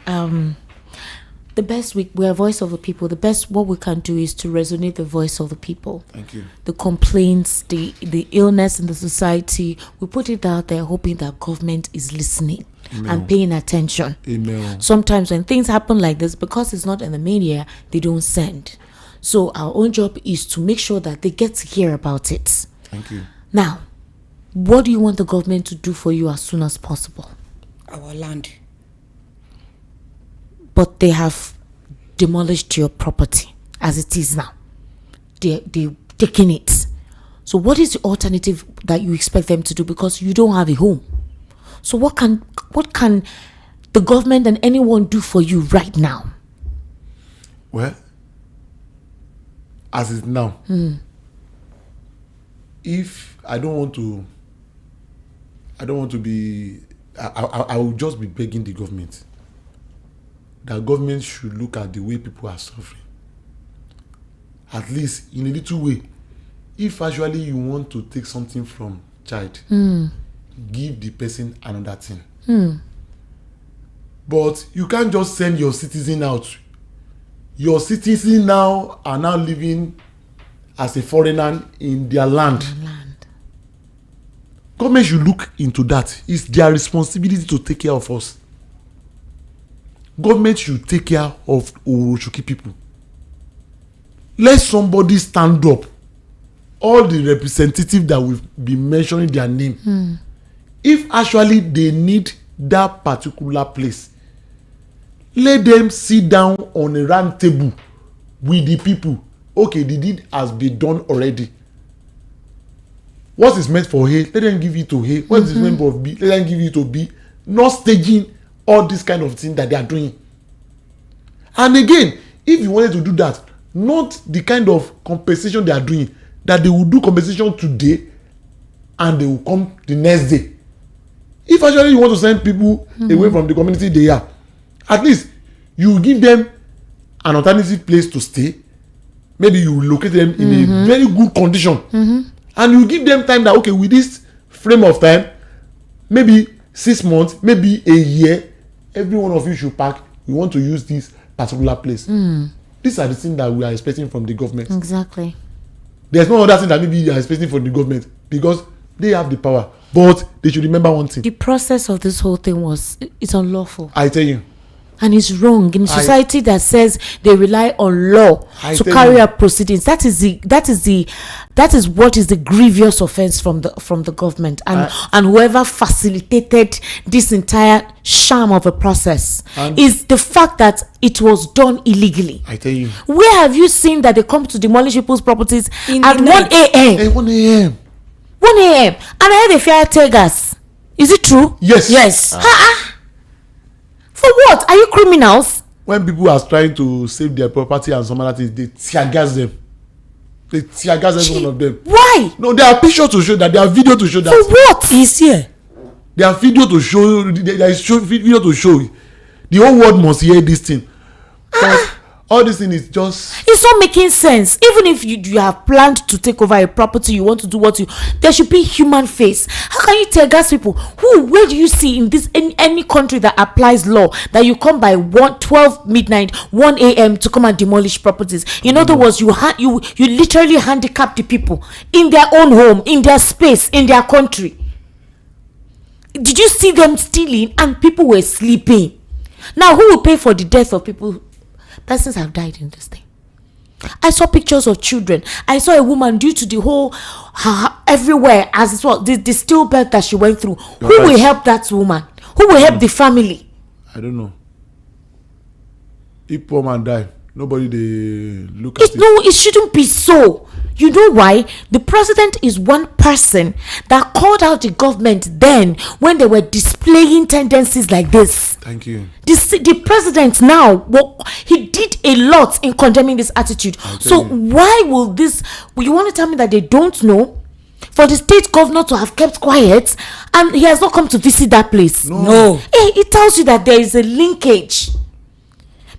The best we're a voice of the people. The best what we can do is to resonate the voice of the people. Thank you. The complaints, the illness in the society. We put it out there, hoping that government is listening. Amen. And paying attention. Amen. Sometimes when things happen like this, because it's not in the media, they don't send. So our own job is to make sure that they get to hear about it. Thank you. Now, what do you want the government to do for you as soon as possible? Our land. But they have demolished your property as it is now. They're taking it. So what is the alternative that you expect them to do, because you don't have a home? So what can the government and anyone do for you right now? Well, as it's now, if I don't want to be, I will just be begging the government that government should look at the way people are suffering. At least in a little way. If actually you want to take something from child, give the person another thing. But you can't just send your citizen out. Your citizens now are now living as a foreigner in their land. Government should look into that. It's their responsibility to take care of us. Government should take care of Oroshoki people. Let somebody stand up. All the representatives that will be mentioning their name, if actually they need that particular place, let them sit down on a round table with the people. Okay, the deed has been done already. What is meant for A, let them give it to A. What is meant for B, let them give it to B. Not staging all this kind of thing that they are doing. And again, if you wanted to do that, not the kind of compensation they are doing, that they will do compensation today and they will come the next day. If actually you want to send people away from the community they are, at least you give them an alternative place to stay. Maybe you locate them in a very good condition. And you give them time that, okay, with this frame of time, maybe 6 months, maybe a year, every one of you should pack. We want to use this particular place. These are the things that we are expecting from the government. Exactly. There's no other thing that maybe you are expecting from the government, because they have the power. But they should remember one thing. The process of this whole thing it's unlawful. I tell you. And it's wrong in a society that says they rely on law to carry out proceedings. That is what is the grievous offense from the government and whoever facilitated this entire sham of a process is the fact that it was done illegally. I tell you. Where have you seen that they come to demolish people's properties at 1 a.m.? 1 a.m. 1 a.m. And I heard they fire tear gas. Is it true? Yes. For what? Are you criminals? When people are trying to save their property and some other things, they tear gas them. They tear gas every one of them. Why? No, there are pictures to show that. There are video to show that. For what? He's here. There are video to show. There is video to show. The whole world must hear this thing. All this thing is just. It's not making sense. Even if you have planned to take over a property, you want to do there should be human face. How can you tear gas people? Where do you see in any country that applies law that you come by 12 midnight, 1 a.m. to come and demolish properties? In other words, you literally handicap the people in their own home, in their space, in their country. Did you see them stealing and people were sleeping? Now, who will pay for the death of people? Persons have died in this thing. I saw pictures of children. I saw a woman due to the whole everywhere as well, the stillbirth that she went through. Who will help that woman? Who will help the family? I don't know. If poor man die, nobody they look at it. No, it shouldn't be so. You know why? The president is one person that called out the government then when they were displaying tendencies like this. Thank you. The president now, he did a lot in condemning this attitude. So why will this? You want to tell me that they don't know? For the state governor to have kept quiet and he has not come to visit that place. No. It tells you that there is a linkage.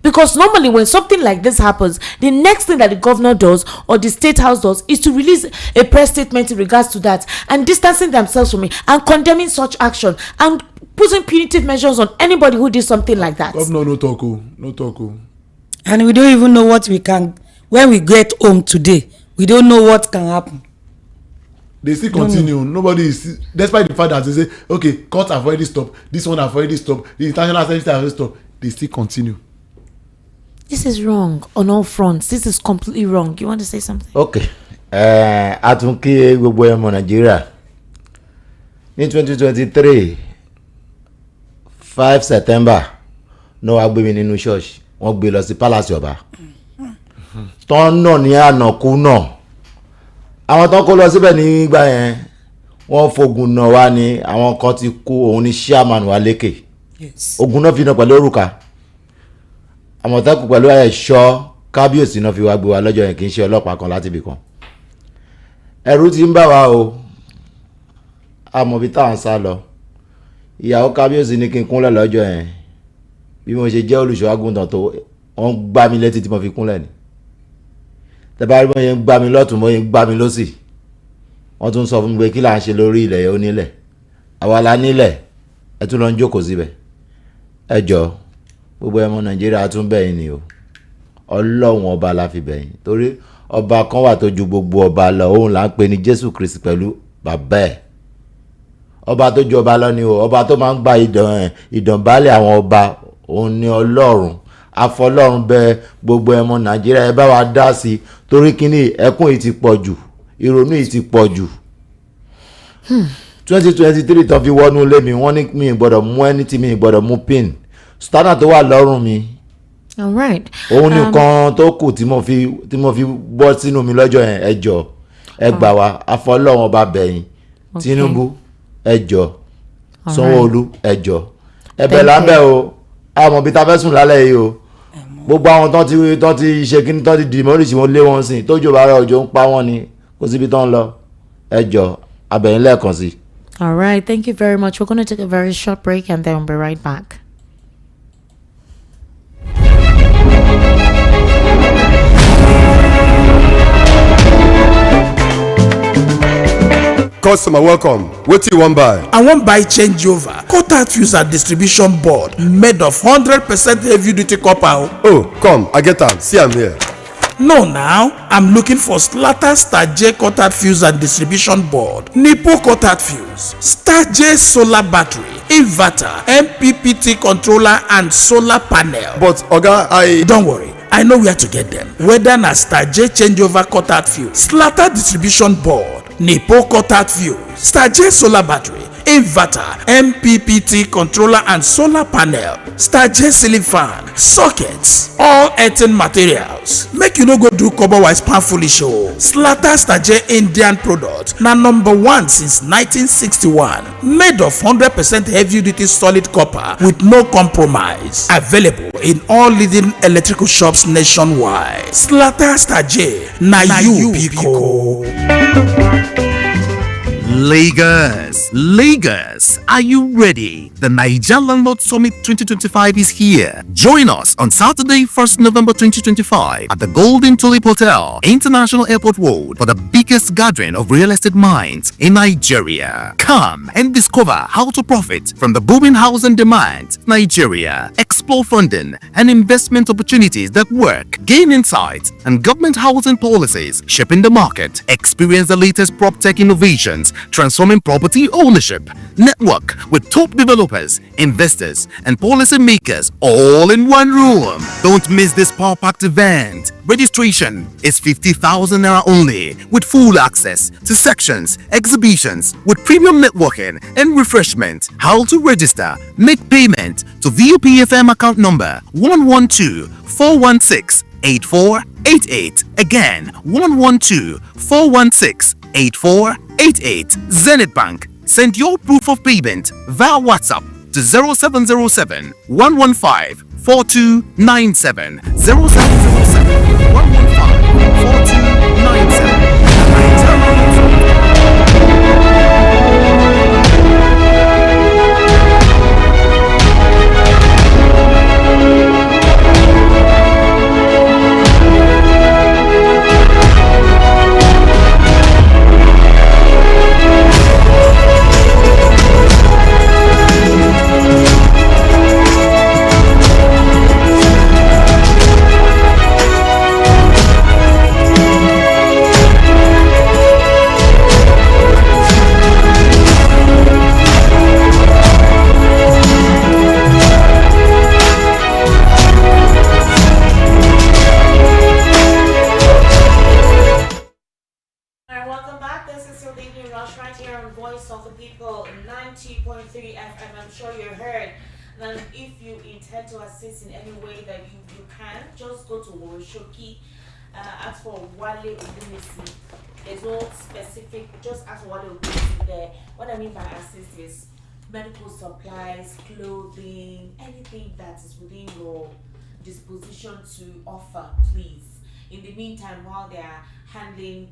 Because normally when something like this happens, the next thing that the governor does or the state house does is to release a press statement in regards to that and distancing themselves from it and condemning such action and putting punitive measures on anybody who did something like that. Governor, no talk. And we don't even know what we can, when we get home today, we don't know what can happen. They still continue. Nobody is, despite the fact that they say, okay, court have already stopped, this one have already stopped, the international service have already stopped, they still continue. This is wrong on all fronts. This is completely wrong. You want to say something? Okay. A tún kí gbogbo ọmọ Nàìjíríà ní 2023 5 September náà wá gbé mi nínú church wọ́n gbé lọ sí palace ọba tán náà ní ànàkú náà àwọn tán kó lọ síbẹ̀ nígbà yẹn wọ́n fogun náà wá ní àwọn kan ti kú òun ní chairman wa lékè ogun náà fi náà pẹ̀lú òrùka àmọ̀tẹ́kùn pẹ̀lú ẹ̀ṣọ́ kábíyèsí náà fi wá gbé wa lọ́jọ́ yẹn kì í ṣe ọlọ́pàá kan láti ibì kan ẹ̀rù ti ń bà wá o àmọ̀bí táwọn sá lọ ìyàwó kábíyèsí ní kí n kúnlẹ̀ lọ́jọ́ yẹn bí mo ṣe jẹ́ olùṣọ́ àgùntàn tó wọ́n gbá mi létí tí mo fi kúnlẹ̀ ni tẹ́bá rí mo yẹn ń gbá mi lọ́tún mo yẹn ń gbá mi lọ́sì wọ́n tún sọ fún mi pé kí là ń ṣe lórí ilẹ̀ yẹn onílẹ̀ àwa la nílẹ̀ ẹ tún lọ ń jókòó síbẹ̀ ẹ jọ gbogbo ẹmọ Nàìjíríà tún bẹ̀yìn ni o Ọlọ́run ọba la fi bẹ̀yìn torí ọba kan wà tó ju gbogbo ọba lọ òun là ń pè ní Jésù Kristi pẹ̀lú bàbá ẹ̀ ọba tó ju ọba lọ ni o ọba tó máa ń gba ìdànbálẹ̀ àwọn ọba òun ni Ọlọ́run afọlọ́run bẹ gbogbo ẹmọ Nàìjíríà ẹ bá wa dá sí i torí kíní ẹkún yìí ti pọ̀ jù ìrònú yìí ti pọ̀ jù. 2023 tó fi wọnú ilé mi wọ́n ní mi gbọ́dọ̀ mú anything, mi gbọ́dọ̀ mú pin standard tó wà lọ́rùn mi. All right. òun nìkan tó kù tí mo fi bọ́ sínú mi lọ́jọ́ yẹn ẹjọ́ ẹ gbà wá afọlọ́wọ́n bá bẹ̀yìn Tinubu ẹjọ́ Sanwó-Olú ẹjọ́ ẹ̀bẹ̀ lábẹ́ o àmọ́ bí ta fẹ́ sùn lálẹ́ yìí o gbogbo àwọn tó ti ṣe kí ni tó ti demolish wọn lé wọn sìn tójú bá rẹ òjò ń pa wọn ni kò síbi tó ń lọ ẹjọ́ abẹ̀yìn lẹ́ẹ̀kan sí. All right, thank you very much. We're going to take a very short break and then we'll be right back. Customer, welcome. What you want buy? I wan buy changeover cutout fuse and distribution board made of 100% heavy duty copper. Oh, come, I get am. See am here. No, now I'm looking for Slatter Star J cutout fuse and distribution board, Nipo cutout fuse, Star J solar battery, inverter, MPPT controller and solar panel. But Oga, Don't worry, I know where to get them. Whether na Star J changeover cutout fuse, Slatter distribution board, Nipo cutout fuse, Star J solar battery, inverter, MPPT controller and solar panel, Star J ceiling fan, sockets, all earthen materials. Make you no go do cover-wise pan foolish o. Slatter Star J Indian product na #1 since 1961. Made of 100% heavy duty solid copper with no compromise. Available in all leading electrical shops nationwide. Slatter Star J na you biko. Lagos, are you ready? The Niger Landlord Summit 2025 is here. Join us on Saturday, 1st November 2025 at the Golden Tulip Hotel, International Airport Road for the biggest gathering of real estate minds in Nigeria. Come and discover how to profit from the booming housing demand in Nigeria. Explore funding and investment opportunities that work. Gain insights and government housing policies shaping the market. Experience the latest prop tech innovations transforming property ownership. Network with top developers, investors, and policy makers all in one room. Don't miss this power-packed event. Registration is 50,000 naira only, with full access to sections, exhibitions, with premium networking and refreshment. How to register? Make payment to VOPFM account number 112-416-8488. Again, 112-416-8488. Zenith Bank. Send your proof of payment via WhatsApp to 0707 115 4297. 0707 115 In any way that you can, just go to Worosoki, ask for Wale Udinisi. There's no specific, just ask for Wale Udinisi there. What I mean by assist is medical supplies, clothing, anything that is within your disposition to offer, please. In the meantime, while they are handling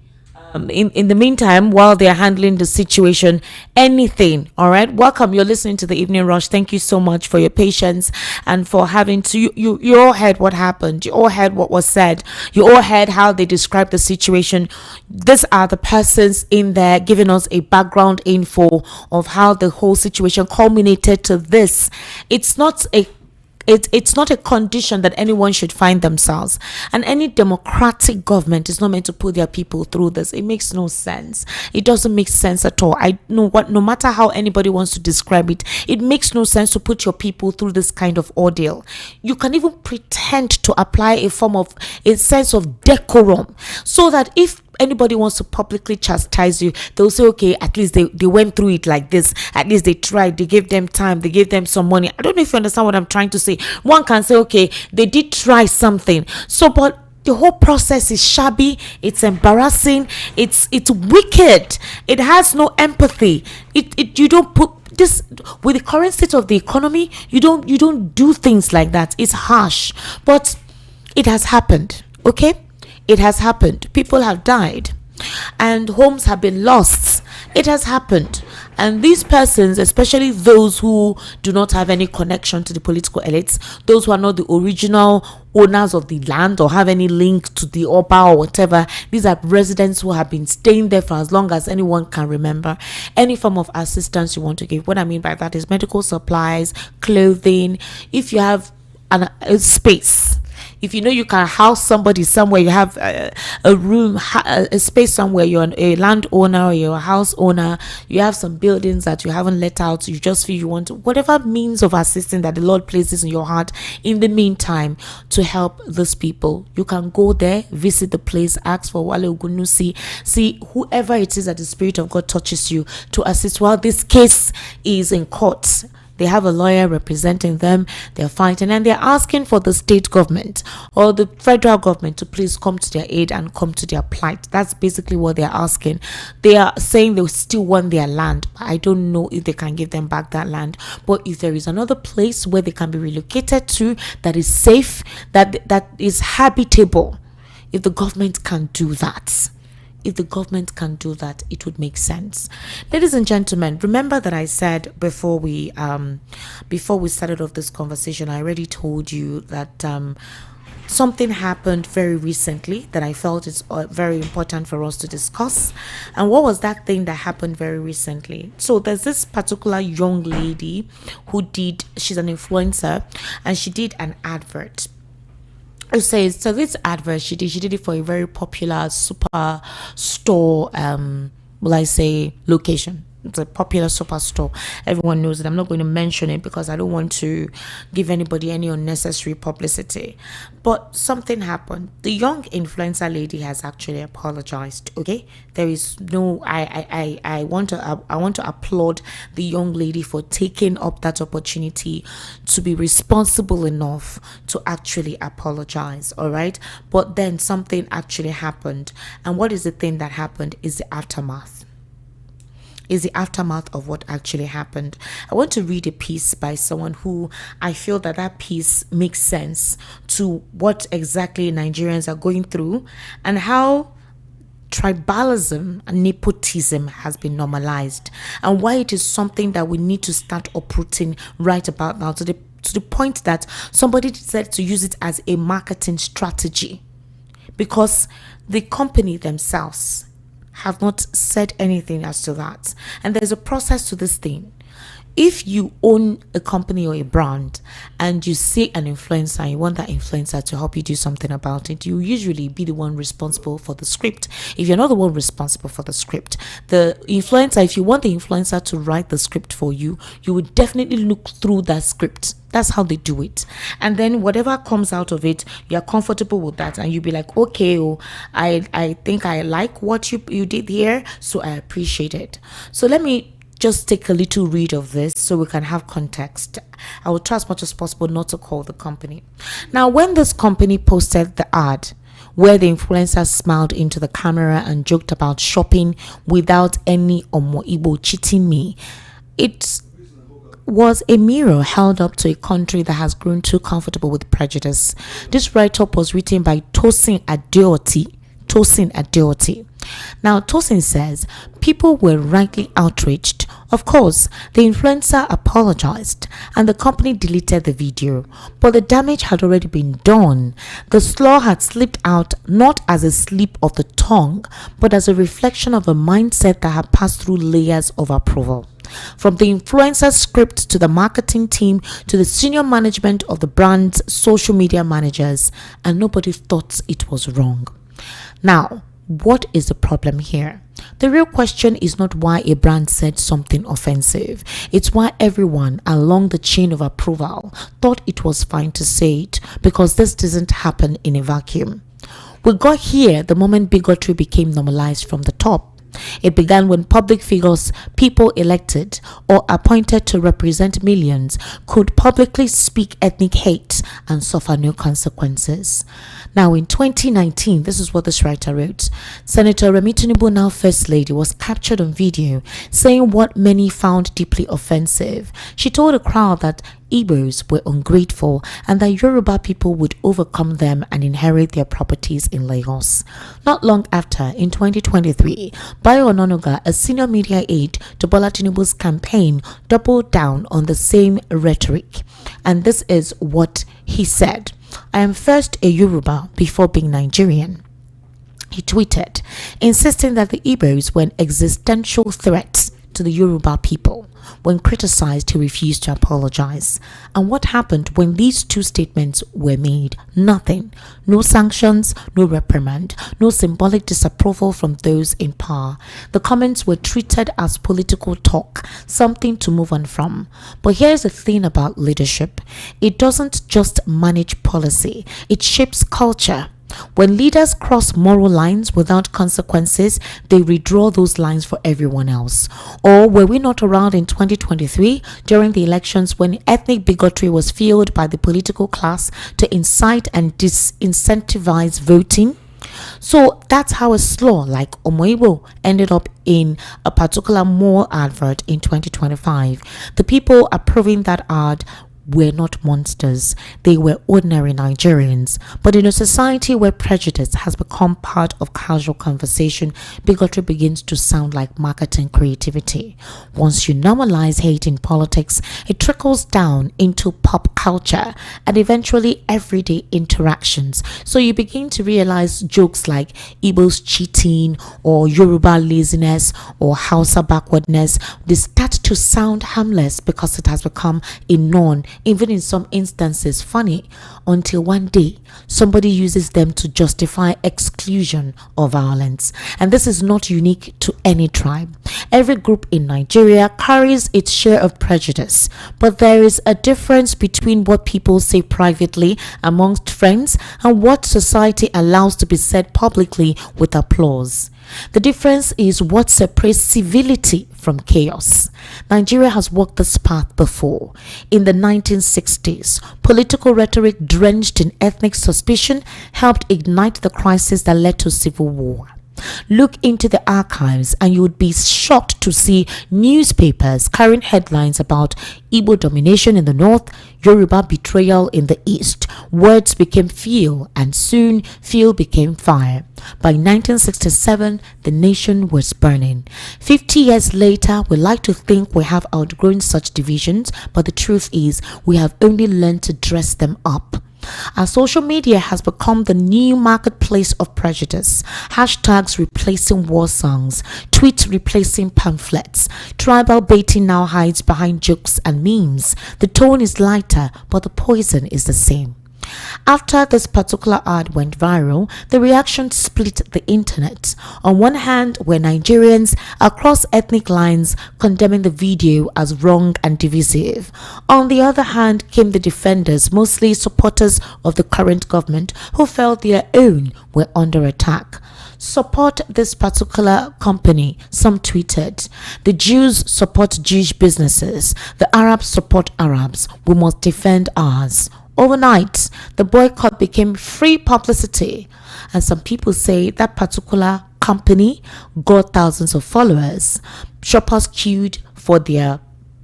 in the meantime, while they're handling the situation, anything. All right, welcome. You're listening to the Evening Rush. Thank you so much for your patience and for having to. You all heard what happened. You all heard what was said. You all heard how they described the situation. These are the persons in there giving us a background info of how the whole situation culminated to this. It's not a condition that anyone should find themselves, and any democratic government is not meant to put their people through this. It makes no sense. It doesn't make sense at all. No matter how anybody wants to describe it, it makes no sense to put your people through this kind of ordeal. You can even pretend to apply a sense of decorum, so that if anybody wants to publicly chastise you, they'll say, okay, at least they went through it like this, at least they tried, they gave them time, they gave them some money. I don't know if you understand what I'm trying to say. One can say, okay, they did try something, so but the whole process is shabby, it's embarrassing, it's wicked, it has no empathy. It you don't put this with the current state of the economy, you don't do things like that. It's harsh, but it has happened. Okay, it has happened. People have died and homes have been lost. It has happened, and these persons, especially those who do not have any connection to the political elites, those who are not the original owners of the land or have any link to the Oba or whatever, these are residents who have been staying there for as long as anyone can remember. Any form of assistance you want to give, what I mean by that is medical supplies, clothing. If you have a space, if you know you can house somebody somewhere, you have a room, a space somewhere, you're a landowner or you're a house owner, you have some buildings that you haven't let out, you just feel you want to, whatever means of assisting that the Lord places in your heart in the meantime to help these people, you can go there, visit the place, ask for Wale Ogunusi, see whoever it is that the Spirit of God touches you to assist while this case is in court. They have a lawyer representing them, they're fighting, and they're asking for the state government or the federal government to please come to their aid and come to their plight. That's basically what they're asking. They are saying they still want their land. I don't know if they can give them back that land, but if there is another place where they can be relocated to that is safe, that is habitable, if the government can do that, it would make sense. Ladies and gentlemen, remember that I said before we started off this conversation, I already told you that something happened very recently that I felt is very important for us to discuss. And what was that thing that happened very recently? So there's this particular young lady she's an influencer, and she did an advert. It says, so this advert she did it for a very popular super store, location. It's a popular superstore. Everyone knows it. I'm not going to mention it because I don't want to give anybody any unnecessary publicity. But something happened. The young influencer lady has actually apologized. Okay, there is no. I want to applaud the young lady for taking up that opportunity to be responsible enough to actually apologize. All right, but then something actually happened, and what is the thing that happened? Is the aftermath. Of what actually happened. I want to read a piece by someone who I feel that piece makes sense to what exactly Nigerians are going through and how tribalism and nepotism has been normalized, and why it is something that we need to start uprooting right about now, to the point that somebody decided to use it as a marketing strategy, because the company themselves have not said anything as to that. And there's a process to this thing. If you own a company or a brand and you see an influencer and you want that influencer to help you do something about it, you usually be the one responsible for the script. If you're not the one responsible for the script, the influencer, if you want the influencer to write the script for you, you would definitely look through that script. That's how they do it. And then whatever comes out of it, you're comfortable with that. And you'll be like, okay, I think I like what you did here, so I appreciate it. So let me just take a little read of this so we can have context. I will try as much as possible not to call the company. Now, when this company posted the ad where the influencer smiled into the camera and joked about shopping without any Omo Igbo cheating me, it was a mirror held up to a country that has grown too comfortable with prejudice. This write-up was written by Tosin Adeoti. Now, Tosin says, people were rightly outraged. Of course, the influencer apologized and the company deleted the video, but the damage had already been done. The slur had slipped out not as a slip of the tongue, but as a reflection of a mindset that had passed through layers of approval. From the influencer script to the marketing team to the senior management of the brand's social media managers, and nobody thought it was wrong. Now, what is the problem here? The real question is not why a brand said something offensive. It's why everyone along the chain of approval thought it was fine to say it, because this doesn't happen in a vacuum. We got here the moment bigotry became normalized from the top. It began when public figures, people elected or appointed to represent millions, could publicly speak ethnic hate and suffer no consequences. Now, in 2019, this is what this writer wrote. Senator Remi Tinubu, now First Lady, was captured on video saying what many found deeply offensive. She told a crowd that Igbos were ungrateful and that Yoruba people would overcome them and inherit their properties in Lagos. Not long after, in 2023, Bayo Ononuga, a senior media aide to Bola Tinubu's campaign, doubled down on the same rhetoric. And this is what he said. I am first a Yoruba before being Nigerian. He tweeted, insisting that the Igbos were an existential threat to the Yoruba people. When criticized, he refused to apologize. And what happened when these two statements were made? Nothing. No sanctions, no reprimand, no symbolic disapproval from those in power. The comments were treated as political talk, something to move on from. But here's the thing about leadership. It doesn't just manage policy, it shapes culture. When leaders cross moral lines without consequences, they redraw those lines for everyone else. Or were we not around in 2023 during the elections when ethnic bigotry was fueled by the political class to incite and disincentivize voting? So that's how a slur like Omoibo ended up in a particular mall advert in 2025. The people approving that ad were not monsters. They were ordinary Nigerians. But in a society where prejudice has become part of casual conversation, bigotry begins to sound like marketing creativity. Once you normalize hate in politics, it trickles down into pop culture and eventually everyday interactions. So you begin to realize jokes like Igbo's cheating or Yoruba laziness or Hausa backwardness, they start to sound harmless because it has become a norm, even in some instances funny, until one day somebody uses them to justify exclusion or violence. And this is not unique to any tribe. Every group in Nigeria carries its share of prejudice, but there is a difference between what people say privately amongst friends and what society allows to be said publicly with applause. The difference is what separates civility from chaos. Nigeria has walked this path before. In the 1960s, political rhetoric drenched in ethnic suspicion helped ignite the crisis that led to civil war. Look into the archives and you would be shocked to see newspapers carrying headlines about Igbo domination in the north, Yoruba betrayal in the east. Words became fuel and soon fuel became fire. By 1967, the nation was burning. 50 years later, we like to think we have outgrown such divisions, but the truth is we have only learned to dress them up. Our social media has become the new marketplace of prejudice. Hashtags replacing war songs, tweets replacing pamphlets. Tribal baiting now hides behind jokes and memes. The tone is lighter, but the poison is the same. After this particular ad went viral, the reaction split the internet. On one hand were Nigerians across ethnic lines condemning the video as wrong and divisive. On the other hand came the defenders, mostly supporters of the current government, who felt their own were under attack. Support this particular company, some tweeted. The Jews support Jewish businesses. The Arabs support Arabs. We must defend ours. Overnight, the boycott became free publicity, and some people say that particular company got thousands of followers. Shoppers queued for their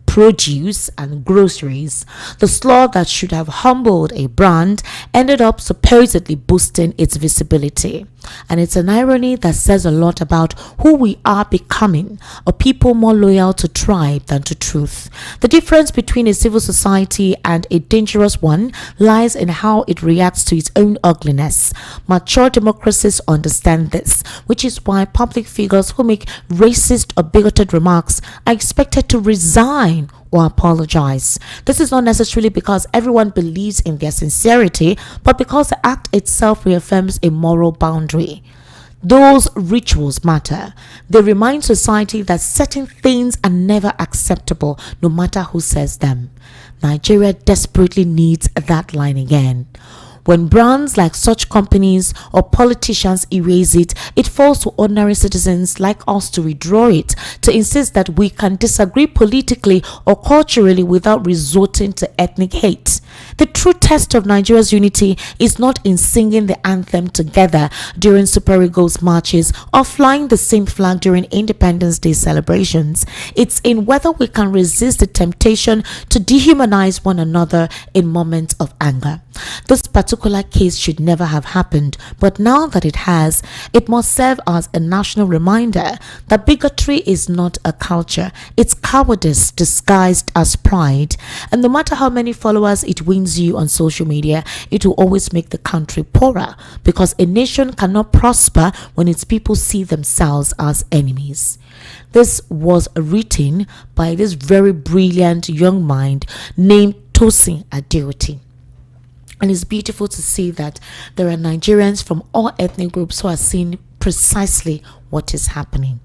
produce and groceries. The slur that should have humbled a brand ended up supposedly boosting its visibility. And it's an irony that says a lot about who we are becoming, a people more loyal to tribe than to truth. The difference between a civil society and a dangerous one lies in how it reacts to its own ugliness. Mature democracies understand this, which is why public figures who make racist or bigoted remarks are expected to resign or apologize. This is not necessarily because everyone believes in their sincerity, but because the act itself reaffirms a moral boundary. Those rituals matter. They remind society that certain things are never acceptable, no matter who says them. Nigeria desperately needs that line again. When brands like such companies or politicians erase it, it falls to ordinary citizens like us to redraw it, to insist that we can disagree politically or culturally without resorting to ethnic hate. The true test of Nigeria's unity is not in singing the anthem together during Super Eagles marches or flying the same flag during Independence Day celebrations. It's in whether we can resist the temptation to dehumanize one another in moments of anger. This particular case should never have happened, but now that it has, it must serve as a national reminder that bigotry is not a culture, it's cowardice disguised as pride. And no matter how many followers it wins you on social media, it will always make the country poorer, because a nation cannot prosper when its people see themselves as enemies. This was written by this very brilliant young mind named Tosin Adeoti. And it's beautiful to see that there are Nigerians from all ethnic groups who are seeing precisely what is happening.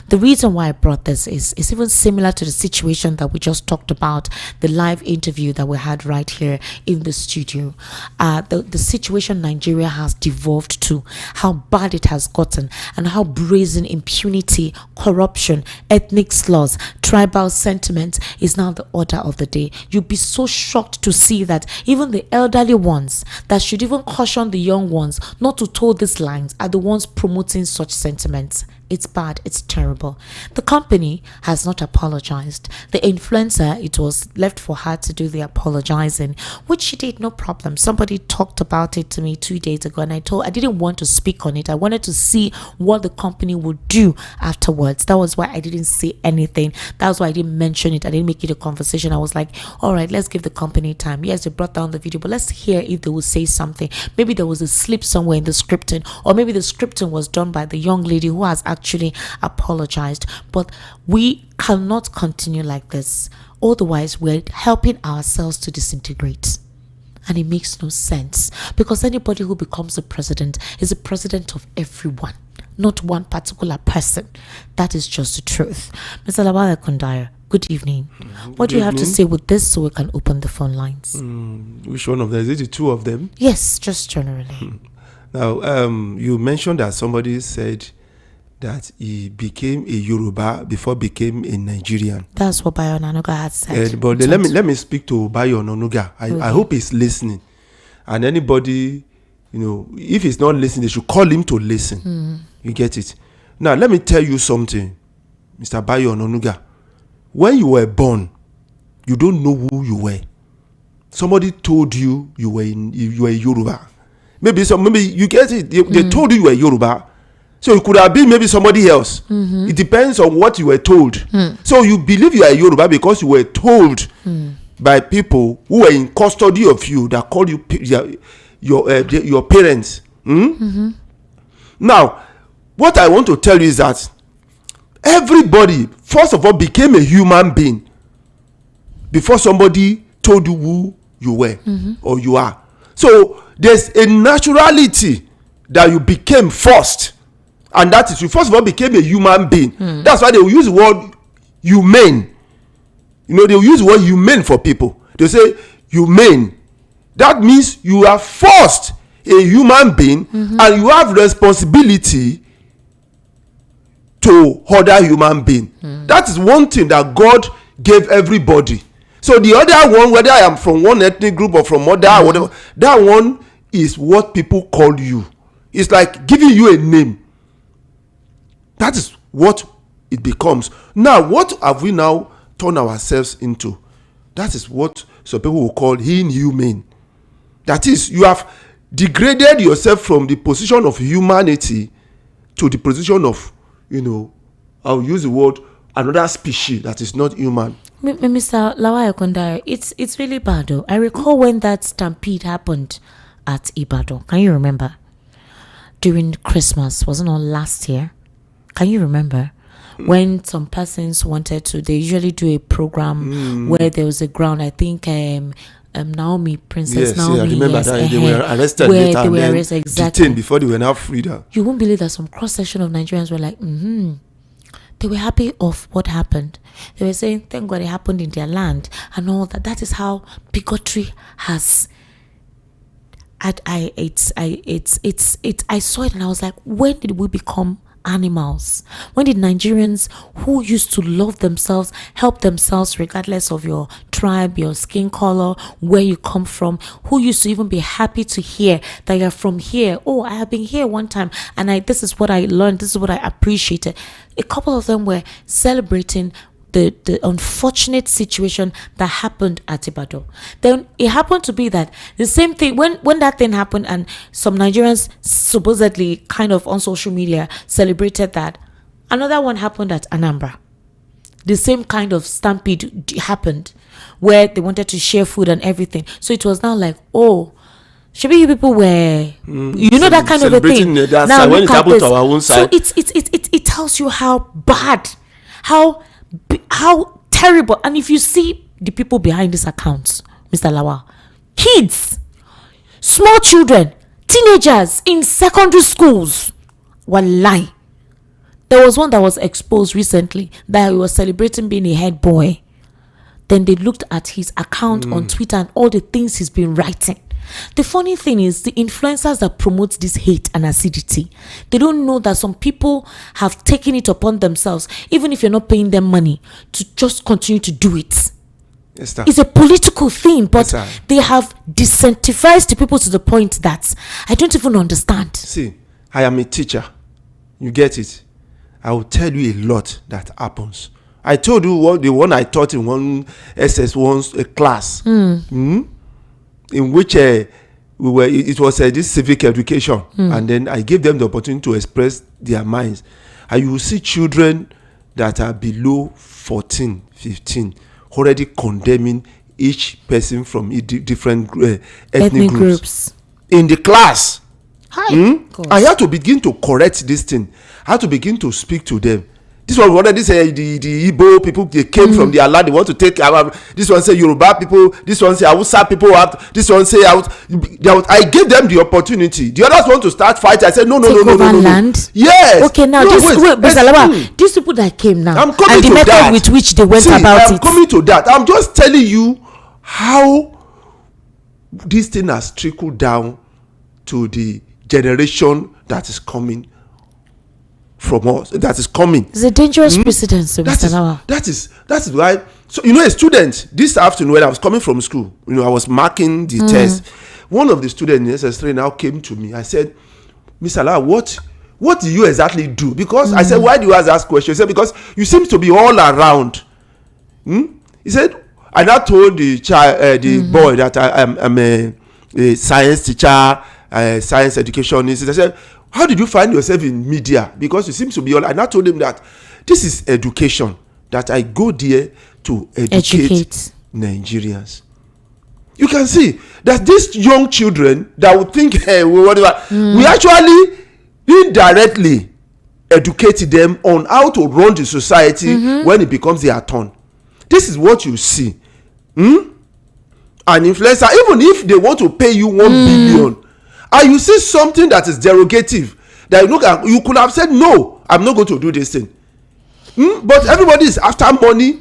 The reason why I brought this is even similar to the situation that we just talked about, the live interview that we had right here in the studio. The situation Nigeria has devolved to, how bad it has gotten, and how brazen impunity, corruption, ethnic slurs, tribal sentiment is now the order of the day. You'll be so shocked to see that even the elderly ones that should even caution the young ones not to toe these lines are the ones promoting such sentiments. It's bad. It's terrible. The company has not apologized. The influencer, it was left for her to do the apologizing, which she did, no problem. Somebody talked about it to me 2 days ago, and I didn't want to speak on it. I wanted to see what the company would do afterwards. That was why I didn't say anything. That was why I didn't mention it. I didn't make it a conversation. I was like, all right, let's give the company time. Yes, they brought down the video, but let's hear if they will say something. Maybe there was a slip somewhere in the scripting, or maybe the scripting was done by the young lady who has actually apologized. But we cannot continue like this, otherwise we're helping ourselves to disintegrate, and it makes no sense, because anybody who becomes a president is a president of everyone, not one particular person. That is just the truth. Mr. Lawal Ekundaya, good evening. What do you have to say with this so we can open the phone lines? Which one of them? Is it the two of them? Yes, just generally. Now, you mentioned that somebody said that he became a Yoruba before became a Nigerian. That's what Bayo Onanuga had said. But let me speak to Bayo Onanuga. I hope he's listening. And anybody, if he's not listening, they should call him to listen. You get it? Now, let me tell you something, Mr. Bayo Onanuga. When you were born, you don't know who you were. Somebody told you you were a Yoruba. Maybe you get it. They told you were Yoruba. So it could have been maybe somebody else. It depends on what you were told. So you believe you are Yoruba because you were told by people who were in custody of you, that called you your parents. Now, what I want to tell you is that everybody, first of all, became a human being before somebody told you who you were or you are. So there's a naturality that you became first. And that is, you first of all became a human being. That's why they will use the word humane. They will use the word humane for people. They say humane. That means you are first a human being, and you have responsibility to other human being. That is one thing that God gave everybody. So the other one, whether I am from one ethnic group or from other or whatever, that one is what people call you. It's like giving you a name. That is what it becomes. Now, what have we now turned ourselves into? That is what some people will call inhumane. That is, you have degraded yourself from the position of humanity to the position of, I'll use the word, another species that is not human. Mr. Lawal Ekundaya, it's really bad though. I recall when that stampede happened at Ibadan. Can you remember? During Christmas, wasn't it last year? Can you remember when some persons wanted to? They usually do a program where there was a ground. I think Naomi, Princess Naomi. Yes, I remember that they were arrested later and then detained before they were now freed. You won't believe that some cross section of Nigerians were like, They were happy of what happened. They were saying, thank God it happened in their land and all that. That is how bigotry has I saw it and I was like, when did we become animals? When did Nigerians who used to love themselves, help themselves regardless of your tribe, your skin color, where you come from, who used to even be happy to hear that you're from here? Oh, I have been here one time and this is what I learned, this is what I appreciated. A couple of them were celebrating the unfortunate situation that happened at Ibadan. Then it happened to be that the same thing, when that thing happened and some Nigerians supposedly kind of on social media celebrated that, another one happened at Anambra. The same kind of stampede happened where they wanted to share food and everything. So it was now like, oh, maybe you people were, that kind of a thing. Now when look it at happened this. to our own side. So it tells you how bad, how terrible. And if you see the people behind these accounts, Mr. Lawal, kids, small children, teenagers in secondary schools, wallahi. There was one that was exposed recently that he was celebrating being a head boy. Then they looked at his account on Twitter and all the things he's been writing. The funny thing is, the influencers that promote this hate and acidity, they don't know that some people have taken it upon themselves, even if you're not paying them money, to just continue to do it. Yes, it's a political thing, but yes, they have disincentivized the people to the point that I don't even understand. See, I am a teacher. You get it? I will tell you a lot that happens. I told you the one I taught in one SS1 class. In which it was this civic education, and then I gave them the opportunity to express their minds. And you will see children that are below 14, 15 already condemning each person from different ethnic groups in the class. I had to begin to correct this thing. I had to begin to speak to them. This one already say the Igbo people, they came from their land, they want to take this one say Yoruba people, this one say Hausa people out, this one say out. I gave them the opportunity. The others want to start fighting. I said no. Land? Yes. Okay, now these people that came now, I'm coming and the to method that. with which they went about I'm coming to that. I'm just telling you how this thing has trickled down to the generation that is coming from us, that is coming. It's a dangerous precedent, Mr. Lawal. That is why. So a student this afternoon when I was coming from school, I was marking the test. One of the students in SS3 now came to me. I said, Mr. Lawal, what do you exactly do? Because I said, why do you ask questions? He said, because you seem to be all around. He said, I now told the child, the boy that I'm a science teacher, science educationist. I said, how did you find yourself in media? Because you seem to be all. And I told him that this is education, that I go there to educate Nigerians. You can see that these young children that would think, hey, whatever, we actually indirectly educate them on how to run the society when it becomes their turn. This is what you see. An influencer, even if they want to pay you 1 billion, and you see something that is derogative, that you look at, you could have said, no, I'm not going to do this thing. But everybody is after money.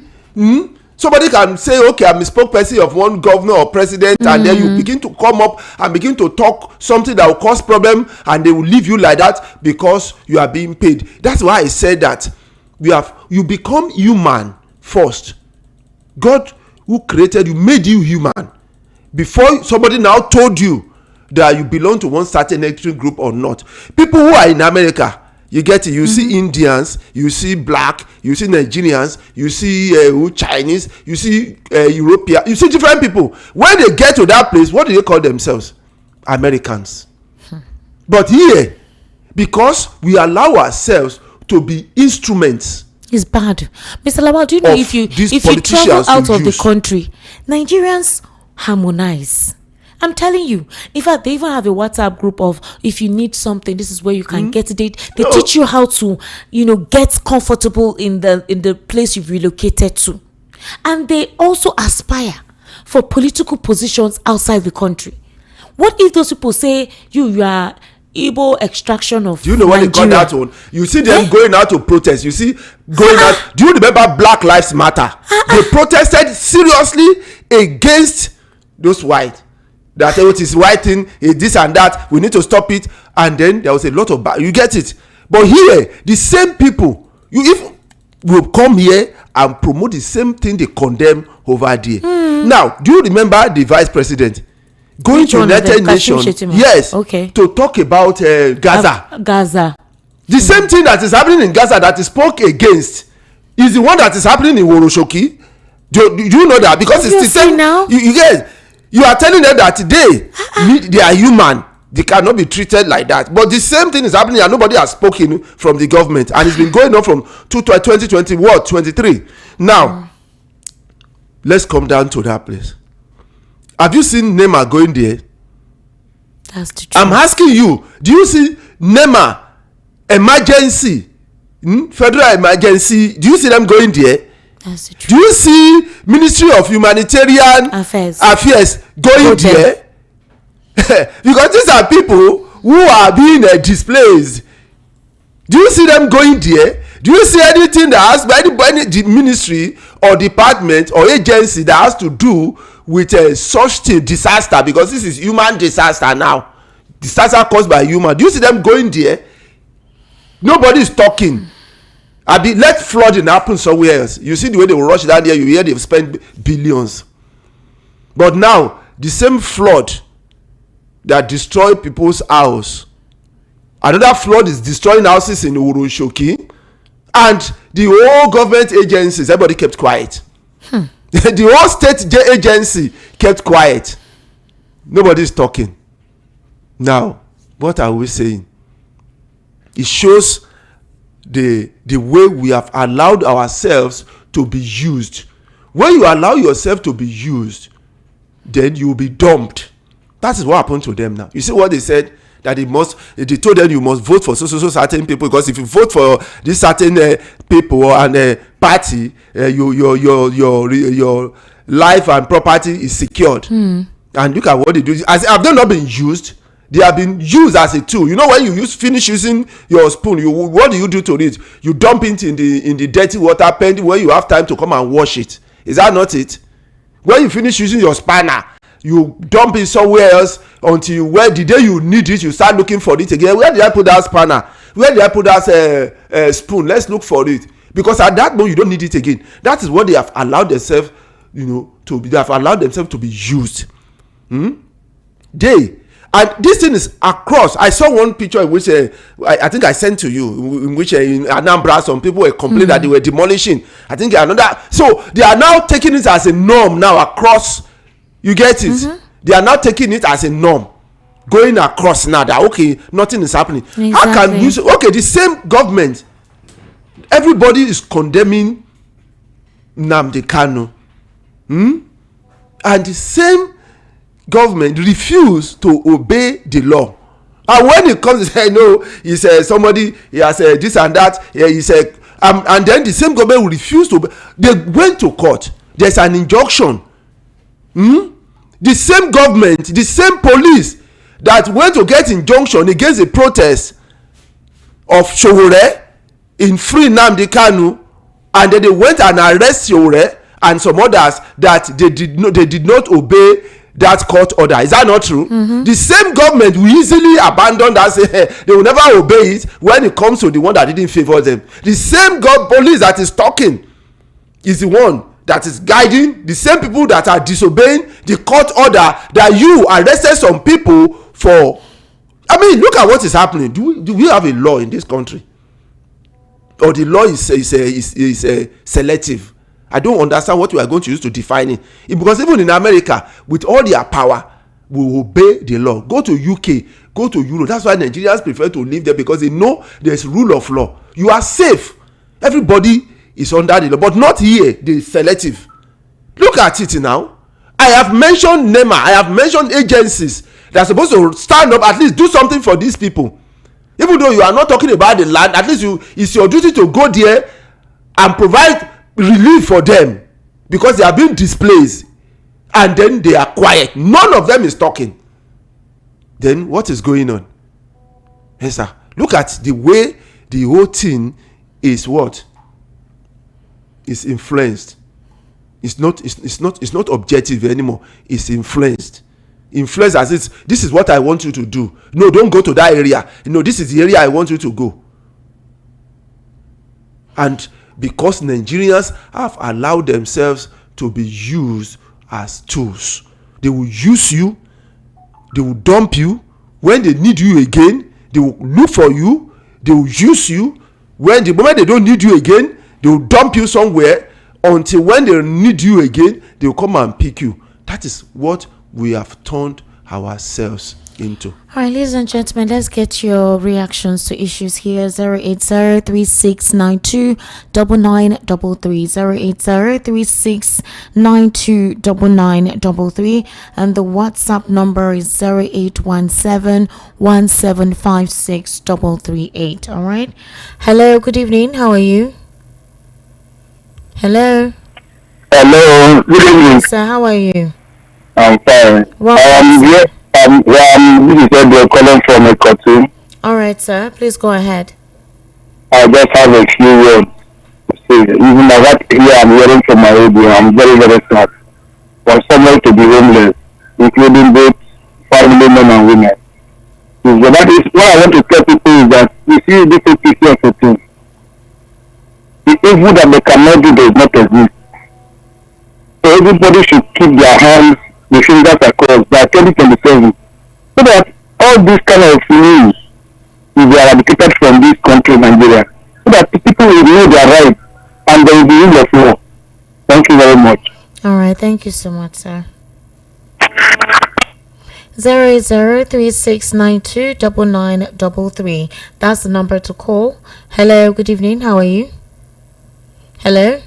Somebody can say, okay, I'm a spokesperson of one governor or president, and then you begin to come up and begin to talk something that will cause problem, and they will leave you like that because you are being paid. That's why I said that you become human first. God who created you made you human before somebody now told you that you belong to one certain ethnic group or not. People who are in America, you get it, you see Indians, you see black, you see Nigerians, you see Chinese, you see European, you see different people. When they get to that place, what do they call themselves? Americans. But here, because we allow ourselves to be instruments, it's bad. Mr. Lawal, do you know if you travel out of the country, Nigerians harmonize. I'm telling you. In fact, they even have a WhatsApp group of, if you need something, this is where you can get it. They teach you how to, get comfortable in the place you've relocated to. And they also aspire for political positions outside the country. What if those people say you are Igbo extraction of Nigeria? Do you know what they call that one? You see them going out to protest. You see going out. Do you remember Black Lives Matter? They protested seriously against those white. that what is right thing is this and that, we need to stop it, and then there was a lot of you get it. But here the same people will come here and promote the same thing they condemn over there. Now, do you remember the vice president going to United Nations, yes, okay, to talk about Gaza? The same thing that is happening in Gaza that is spoke against is the one that is happening in Woroshoki. Do you know that? Because it's the same. Now? You are telling them that they are human. They cannot be treated like that. But the same thing is happening, and nobody has spoken from the government, and it's been going on from 2023. Now, let's come down to that place. Have you seen Neymar going there? That's the truth. I'm asking you, do you see Neymar emergency, federal emergency? Do you see them going there? That's the truth. Do you see Ministry of Humanitarian Affairs going there? Because these are people who are being displaced. Do you see them going there? Do you see anything that has any ministry or department or agency that has to do with such thing, disaster? Because this is human disaster now, disaster caused by human. Do you see them going there? Nobody is talking. Let flooding happen somewhere else. You see the way they will rush down there, you hear they've spent billions. But now the same flood that destroyed people's house, another flood is destroying houses in Urushoki, and the whole government agencies, everybody kept quiet. The whole state agency kept quiet. Nobody is talking. Now, what are we saying? It shows the way we have allowed ourselves to be used. When you allow yourself to be used, then you will be dumped. That is what happened to them now. You see what they said? That they told them you must vote for so certain people, because if you vote for this certain people and party, your life and property is secured. And look at what they do. Have they not been used? They have been used as a tool. You know, when you finish using your spoon, what do you do to it? You dump it in the dirty water pending when you have time to come and wash it. Is that not it? When you finish using your spanner, you dump it somewhere else until the day you need it, you start looking for it again. Where did I put that spanner? Where did I put that spoon? Let's look for it. Because at that moment you don't need it again. That is what they have allowed themselves, they have allowed themselves to be used. And this thing is across. I saw one picture in which I think I sent to you, in which in Anambra some people were complaining that they were demolishing. I think another. So they are now taking it as a norm now across. You get it? They are now taking it as a norm, going across now that okay, nothing is happening. Exactly. How can you say, okay, the same government, everybody is condemning Nnamdi Kanu, and the same government refuse to obey the law. And when it comes to say no, he says somebody he has this and that, he said and then the same government will refuse to obey. They went to court. There's an injunction. The same government, the same police that went to get injunction against the protest of Sowore in free Nnamdi Kanu, and then they went and arrest Sowore and some others that they did not obey that court order. Is that not true? The same government will easily abandon that, say they will never obey it when it comes to the one that didn't favor them. The same police that is talking is the one that is guiding the same people that are disobeying the court order that you arrested some people for. I mean, look at what is happening. Do we have a law in this country, or the law is selective? I don't understand what we are going to use to define it. Because even in America, with all their power, we obey the law. Go to UK, go to Europe. That's why Nigerians prefer to live there, because they know there's rule of law. You are safe. Everybody is under the law, but not here. The selective. Look at it now. I have mentioned NEMA. I have mentioned agencies that are supposed to stand up, at least do something for these people. Even though you are not talking about the land, at least it's your duty to go there and provide relief for them, because they are being displaced, and then they are quiet. None of them is talking. Then what is going on? Yes, sir. Look at the way the whole thing is is influenced. It's not objective anymore. It's influenced. influence as this is what I want you to do. No, don't go to that area. This is the area I want you to go. And because Nigerians have allowed themselves to be used as tools, they will use you, they will dump you. When they need you again, they will look for you, they will use you. When the moment they don't need you again, they will dump you somewhere, until when they need you again, they will come and pick you. That is what we have turned ourselves into. All right, ladies and gentlemen, let's get your reactions to issues here. 08036929933, 08036929933, and the WhatsApp number is 0817175638. All right. Hello, good evening. How are you? Hello. Hello, good evening. Sir, how are you? I'm fine. Welcome, Yes, this is Edward calling from a cartoon. All right, sir. Please go ahead. I just have a few words to say. Even at that area I'm hearing from my radio, I'm very, very sad. For someone to be homeless, including both family men and women. So that is what I want to tell people is that you see this is of a thing. The evil that they cannot do does not exist. So everybody should keep their hands, the fingers across by 2027. So that all these kind of news will be eradicated from this country, Nigeria. So that people will know their rights and there will be rule of law. Thank you very much. All right, thank you so much, sir. 08036929933. That's the number to call. Hello, good evening. How are you? Hello?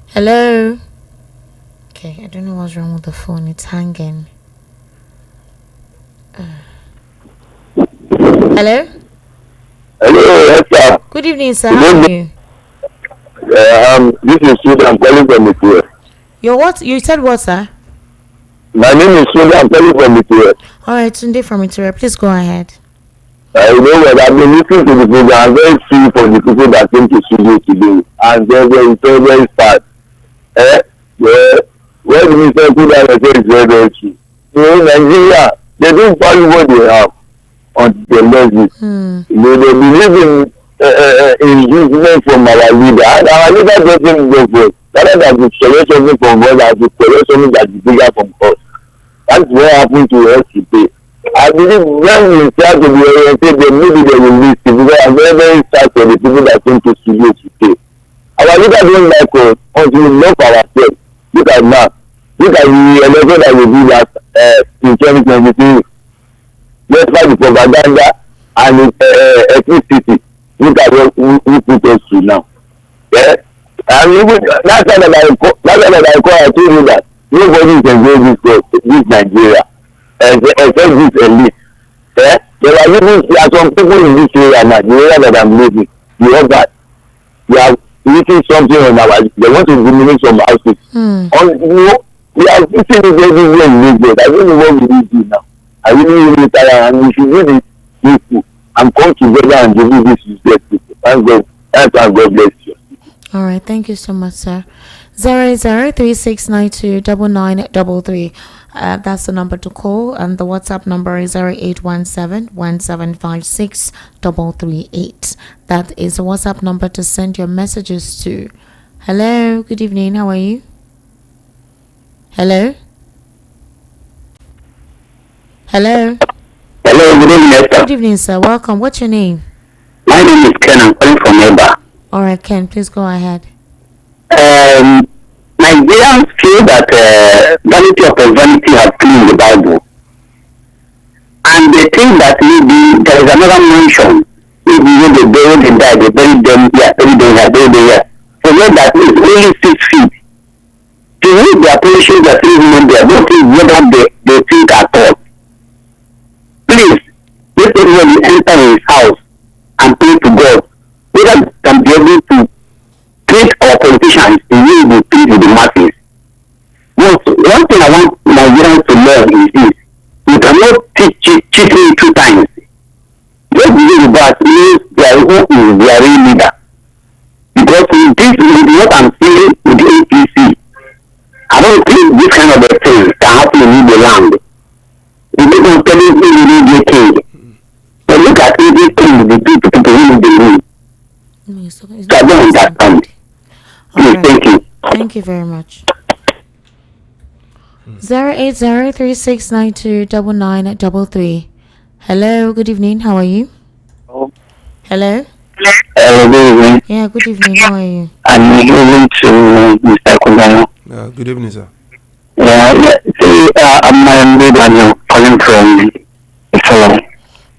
Hello? Okay, I don't know what's wrong with the phone. It's hanging. Hello? Hello, yes, sir. Good evening, sir. How are you? This is Sudan. I'm calling from the tour. You're what? You said what, sir? My name is Sudan. I'm calling from the tour. All right, Tunde from Interior. Please go ahead. I know what I've been listening to the program. I'm very free for the people that came to studio today. And very, very sad. When the minister put out a say it's very, very true. Nigeria, they don't value what they have on the levels. They believe in business from our leader. And our leader doesn't go for it. Rather than to collect something from others, to collect something that is bigger from us. That's what happened to us today. I believe when we start to be oriented, then maybe they will listen. Because I'm very, very sad for the people that came to studio today. Our leader don't like us until we love ourselves. Look at now. Look at the election that we did in 2023. Let's fight the propaganda and ethnicity. Look at what we put us through now. Yeah? And even last time that I told you that nobody can go this Nigeria. Except this elite. Yeah? There are some people in this area now, the area that I'm living. You have that. We are eating something on our, they want to eliminate some houses. We are eating it everywhere in Lagos. I don't know what we need to do now. I really retire and we should do this people and come together and give you this respect people. Thank God. And God bless you. All right, thank you so much, sir. 08036929933. That's the number to call, and the WhatsApp number is 0817175638. That is the WhatsApp number to send your messages to. Hello, good evening. How are you? Hello? Hello? Hello, good evening, sir. Good evening, sir. Welcome. What's your name? My name is Ken. I'm calling from Eba. All right, Ken, please go ahead. Nigerians feel that vanity upon vanity has cleaned the Bible. And they think that maybe there is another mention. Maybe when they bury the dead, they bury them here, bury them here, bury them here. Forget that it's only 6 feet. To me, the appreciation that is in there, don't think whether they think at all. Please, let everybody enter his house and pray to God. Whether they can be able to treat our politicians in way they treat with the masses. One thing I want Nigerians to learn is this. You cannot teach cheating 2 times. Just believe that means their who is their real leader. Because with this is what I'm saying with the APC. I don't think this kind of a thing telling me you need killed. But look at everything they do to people who they need. No, So I don't understand. Please, Alright. thank you. Thank you very much. 08036929933. Hello, good evening. How are you? Oh. Hello? Good evening. Yeah, good evening. How are you? I'm moving to Mr. Kundano. Good evening, sir. Yeah, see, I'm Daniel calling from Sowore.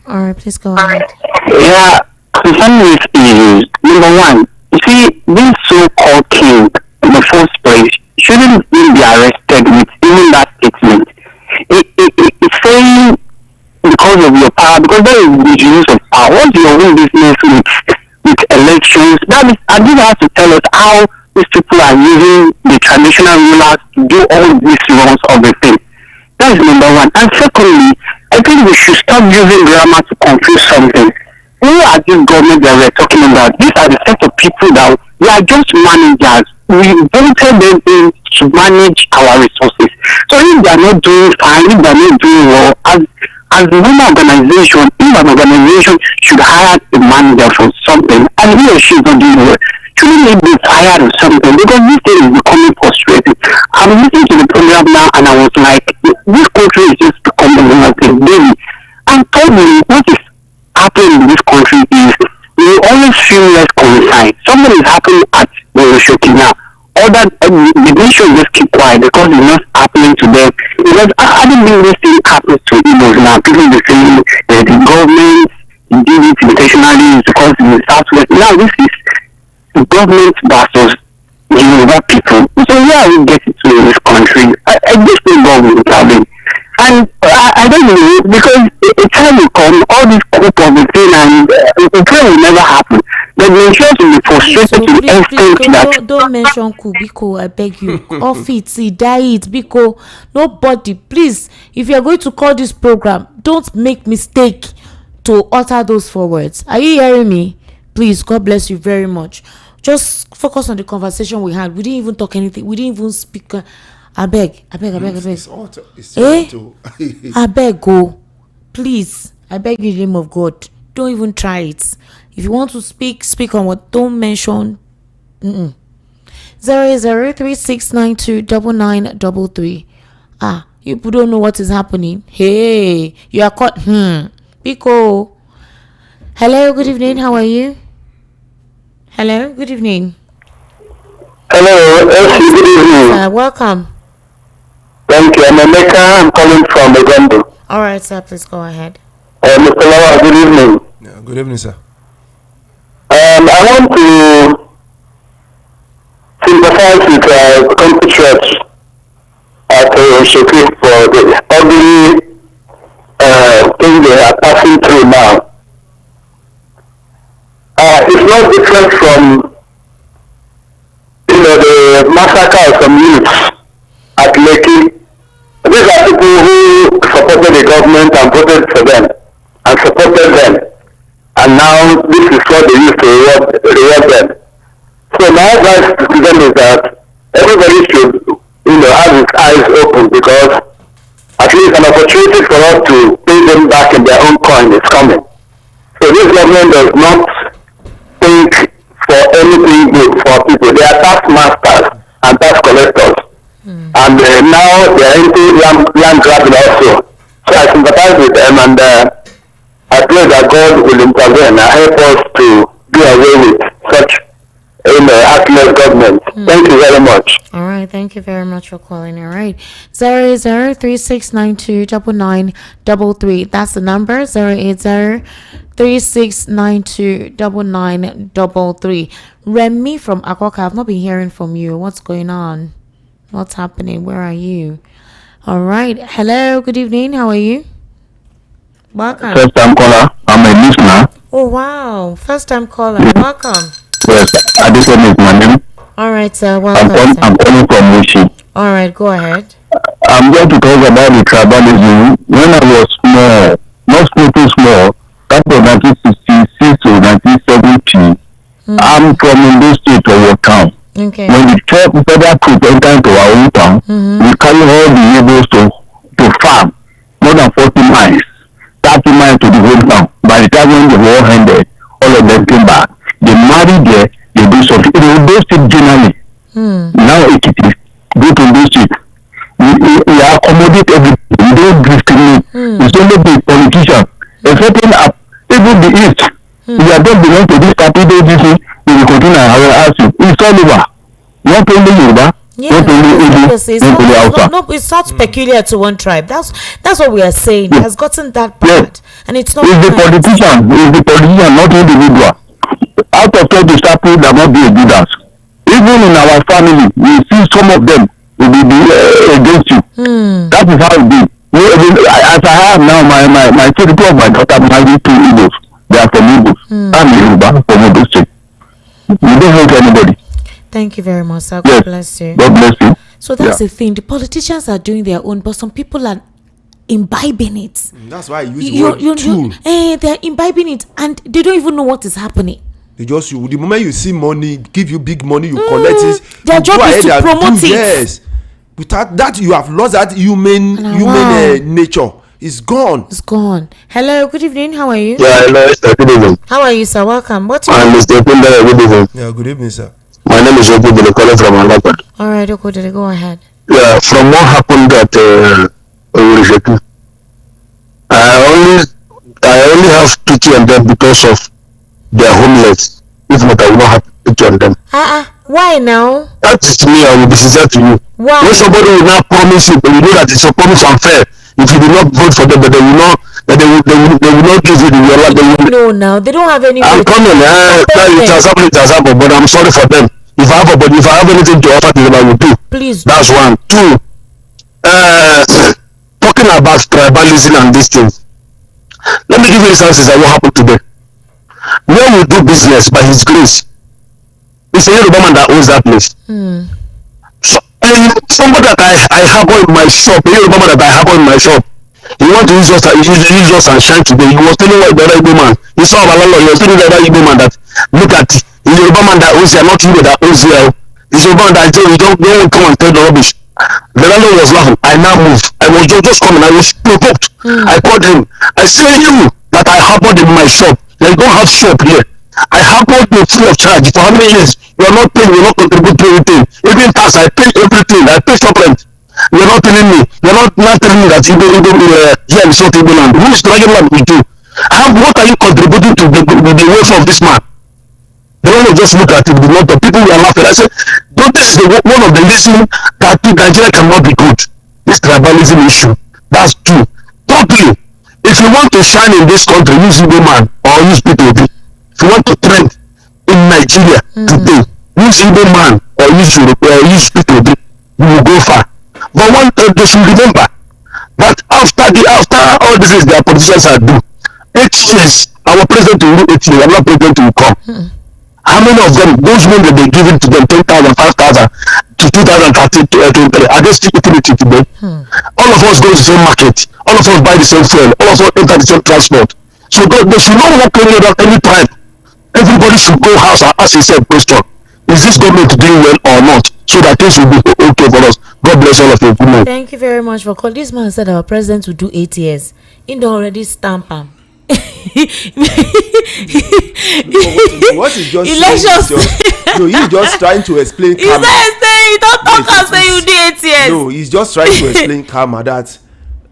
Alright, please go ahead. Yeah, concerning these issues, number one, you see, this so-called king in the first place shouldn't even be arrested with even that statement. It's saying because of your power, because that is the use of power. What's your own business with elections? That is, I do have to tell us how these people are using the traditional rulers to do all these wrongs of the thing. That is number one. And secondly, I think we should stop using grammar to confuse something. Who are these government that we're talking about? These are the set of people that we are just managers. We voted them in to manage our resources. So if they are not doing fine, if they are not doing well, as a normal organization, if an organization should hire a manager for something and he or she is not doing well, shouldn't they be fired or something? Because this thing is becoming frustrating. I'm listening to the program now and I was like, this country is just becoming like a baby. And thirdly, what is happening in this country is we always feel less concerned. Something is happening at the now. Other the nation just keep quiet because it's not happening to them. Because I don't think this thing happens to Igbos now. People are saying the government did it intentionally because in the southwest. Now this is the government versus the Yoruba people. So where are we getting to in this country? I just think God will traveling. And I don't know, because a time will come, all this coup of the thing, and it will never happen. But the insurance will be frustrated to the extent that... Don't mention coup, Biko, I beg you. Off it, see, die it, Biko. Nobody, please, if you are going to call this program, don't make mistake to utter those 4 words. Are you hearing me? Please, God bless you very much. Just focus on the conversation we had. We didn't even talk anything. We didn't even speak... I beg. I beg, go. Please. I beg you in the name of God. Don't even try it. If you want to speak on what. Don't mention. 08036929933. You people don't know what is happening. Hey, you are caught. Pico. Hello, good evening. How are you? Hello, good evening. Hello, good evening. Welcome. Thank you. I'm Emeka. I'm calling from Uganda. All right, sir. Please go ahead. Mr. Lawa, good evening. Yeah, good evening, sir. I want to sympathize with the country church at Shoki for the ugly thing they are passing through now. It's not different from the massacre of some youths at Lekki. These are people who supported the government and voted for them and supported them. And now this is what they used to reward them. So my advice to them is that everybody should, have his eyes open, because at least an opportunity for us to pay them back in their own coin is coming. So this government does not think for anything good for people. They are tax masters and tax collectors. And now they are into land grabbing also. So I sympathize with them, and I pray that God will intervene and help us to do away with such heartless government. Thank you very much. All right, thank you very much for calling. All right, 08036929933. That's the number. 08036929933. Remy from Akwaka, I've not been hearing from you. What's going on? What's happening? Where are you? All right. Hello. Good evening. How are you? Welcome. First time caller. I'm a listener. Oh wow! First time caller. Welcome. Yes, Adison is my name. All right, sir. Welcome. I'm calling from Mushi. All right, go ahead. I'm going to talk about the tribalism. When I was small, not small, that was 1966 to 1970. I'm from Indo State or town. Okay. When the federal troops enter into our own town, we carry all the laborers to farm. More than 40 40 miles, 30 miles to the hometown. By the time when the war ended, all of them came back. They married there, they do something. Those things generally. Now it is go to those things. We accommodate everybody. We don't discriminate. It's only the politician. Excepting even the East. We are don't belong to this party, we will continue our ask you. It's all over. Not only Yoruba. Yeah, it's not peculiar to one tribe. That's what we are saying. It has gotten that bad, and it's not. It's the politician, not individual. Out of 20 people, there must be a leaders. Even in our family, we see some of them will be against you. That is how it is. As I have now, my two of my daughter married 2 Igbos. They are from Igbos. I'm Yoruba from Ondo State. We don't hate anybody. Thank you very much, sir. God bless you. God bless you. So that's the thing. The politicians are doing their own, but some people are imbibing it. That's why I use the word tool. They're imbibing it, and they don't even know what is happening. They just the moment you see money, give you big money, you collect it. Their job is to promote it. Yes. Without that, you have lost that human nature. It's gone. It's gone. Hello, good evening. How are you? Yeah, hello, sir. Good evening. How are you, sir? Welcome. What's your name? Mr. Kundaya, good evening. Yeah, good evening, sir. My name is Okudele, calling from Alakad. All right, Okudele, go ahead. Yeah, from what happened at Orishetu, I only have pity on them because of their homeless. If not, I will not have pity on them. Why now? That is me. I will be sincere to you. Why? When somebody will not promise you, but you know that it's a promise unfair. If you do not vote for them, but they will not, they will not give you the real. No, now they don't have any. I'm coming. It has happened, but I'm sorry for them. If I have anything to offer to them, I will do. Please. That's one. Two. Talking about tribalism and these things. Let me give you instances of what happened today. When we do business by His grace, it's a Yoruba man that owns that place. So, somebody that I harbor in my shop, a Yoruba man that I harbor in my shop, he want to use us and shine today. He was telling the other Igbo man. He saw our landlord. He was telling the other Igbo man that look at the Yoruba man that owns here, not Igbo that owns here. It's Yoruba man that you don't come and tell the rubbish. The landlord was laughing. I now moved. I was just coming. I was provoked. I called him. I said, you that I harbored in my shop. They don't have shop here. I harbored you free of charge for how many years? You are not paying. You are not contributing to anything. Even tax, I pay everything. I pay shop rent. You are not telling me. You are not telling me that here is not Igbo land. Who is dragging land with you? What are you contributing to the welfare of this man? They don't just look at it with lot of people who are laughing. I said, this is one of the reasons that Nigeria cannot be good. This tribalism issue. That's true. Thirdly, if you want to shine in this country, use Igbo man or use P2P. If you want to trend in Nigeria today, use Igbo man or use P2P. You will go far. But one thing they should remember that after all this is their politicians are do. 8 years, our president will do 8 years, another president will come. How many of them, those men that they giving to them 10,000, 5,000 to 2023, are they still eating it today? All of us go to the same market. All of us buy the same fuel. All of us enter the same transport. So they should not work any time. Everybody should go house and ask himself question. Is this government doing well or not? So that things will be okay for us. God bless all of you. Good night. Thank you very much for calling. This man said our president will do 8 years. He don't already stamp him. What is just elections? he's just trying to explain He's not saying you don't talk and say you do 8 years. No, he's just trying to explain karma that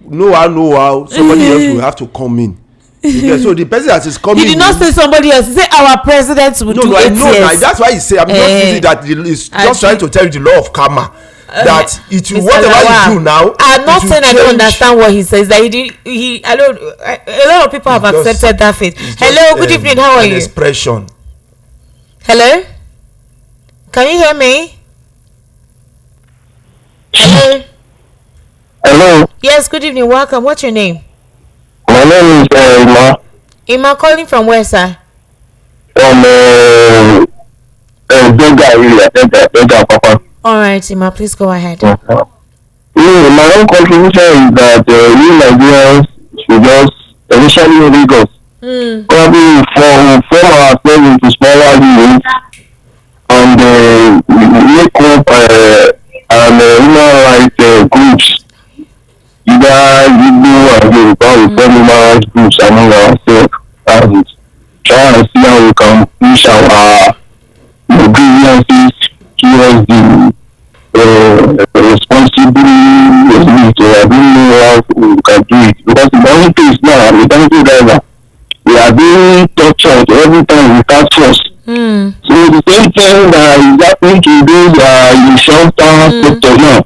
no how somebody else will have to come in. Okay, so the person that is coming. He did not say somebody else. He said our president will do 8 years. No, that's why he say I'm not using that. He's just trying to tell you the law of karma. That it will whatever you do now. I'm not saying I don't understand what he says. That I don't. A lot of people have accepted that faith. Hello, good evening. How are you? Expression. Hello. Can you hear me? Hello. Hello. Yes. Good evening. Welcome. What's your name? My name is Ima. Ima, calling from where, sir? From Bega area, Bega Papa. All right, Ima, please go ahead. My own contribution is that we Nigerians should just initially Lagos. Probably form ourselves into smaller units and make up and human rights groups. Either Igbo and Yoruba we form numerous groups among ourselves and try and see how we can push our grievances towards the responsible responsibility. I don't know how we can do it because the only case now, I'm a taxi driver. We are being tortured every time we start first. So the same thing that is happening to those in the shelter sector now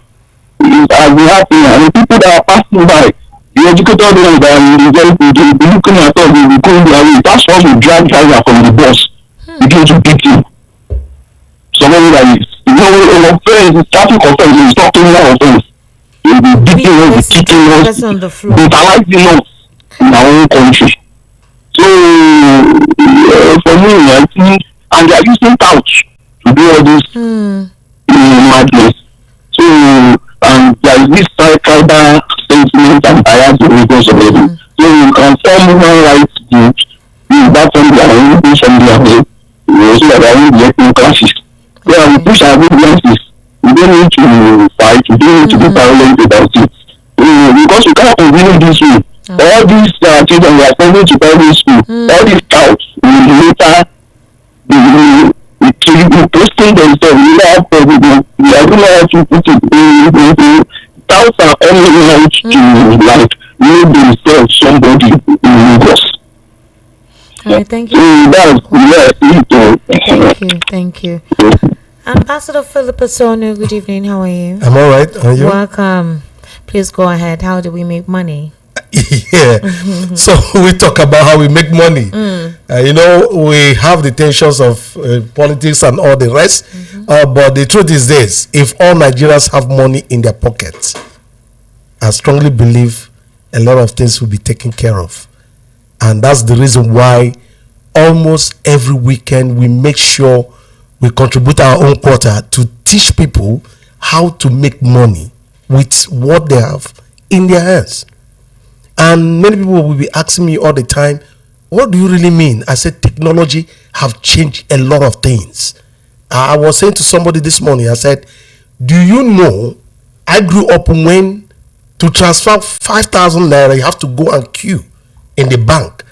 has been happening, and the people that are passing by, the educated ones that are in the very good, they will be looking at us, they will be going their way. That's why the drag driver from the bus begin to beat you. Somebody that is, offense, traffic offense, is not criminal offense. They will be beating us, be kicking us, brutalizing us in our own country. So for me, I think, and they are using touch to do all this madness. So and there is this tribal sentiment and bias because of it. So you can form human rights groups, that from their own, from their way, so that they won't get no clashes. So we push our grievances. We don't need to fight. We don't need to be violent about it. Because we can't continue this way. All these children we are sending to private school, all these scouts will later be posting themselves. We don't have problem. We are going to have to put it. Scouts are only out to like make themselves somebody in Lagos. All right, thank you. Thank you. Ambassador Philip Asonu, good evening. How are you? I'm all right. Are you? Welcome. Please go ahead. How do we make money? Yeah. So we talk about how we make money. We have the tensions of politics and all the rest. But the truth is this: if all Nigerians have money in their pockets, I strongly believe a lot of things will be taken care of. And that's the reason why almost every weekend we make sure we contribute our own quota to teach people how to make money with what they have in their hands. And many people will be asking me all the time, what do you really mean? I said technology have changed a lot of things. I was saying to somebody this morning, I said, do you know I grew up when to transfer 5,000 naira you have to go and queue in the bank,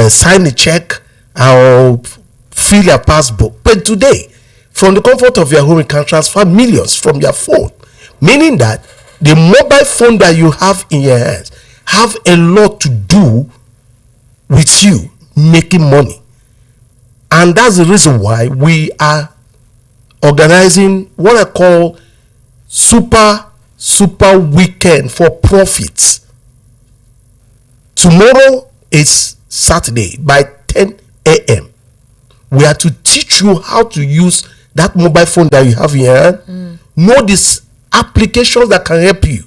sign a check or fill your passbook. But today, from the comfort of your home, you can transfer millions from your phone, meaning that the mobile phone that you have in your hands have a lot to do with you making money. And that's the reason why we are organizing what I call super weekend for profits. Tomorrow is Saturday by 10 a.m. We are to teach you how to use that mobile phone that you have in your hand. Know these applications that can help you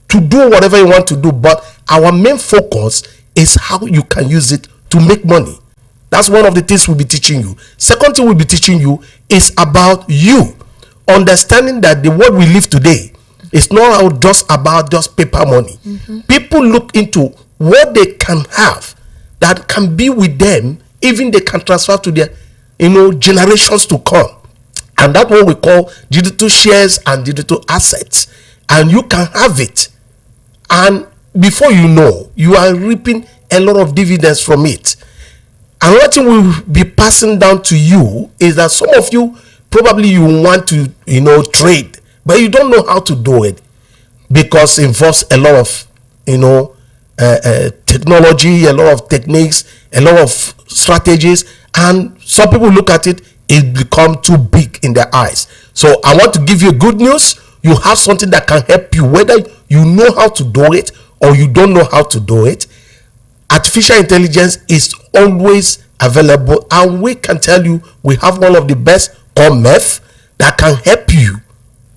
to do whatever you want to do, but our main focus is how you can use it to make money. That's one of the things we'll be teaching you. Second thing we'll be teaching you is about you understanding that the world we live today is not just about just paper money. People look into what they can have that can be with them, even they can transfer to their generations to come. And that's what we call digital shares and digital assets. And you can have it, and before you know, you are reaping a lot of dividends from it. Another thing we'll be passing down to you is that some of you probably you want to trade, but you don't know how to do it because it involves a lot of technology, a lot of techniques, a lot of strategies, and some people look at it become too big in their eyes. So I want to give you good news. You have something that can help you, whether you know how to do it or you don't know how to do it. Artificial intelligence is always available, and we can tell you we have one of the best called MEF that can help you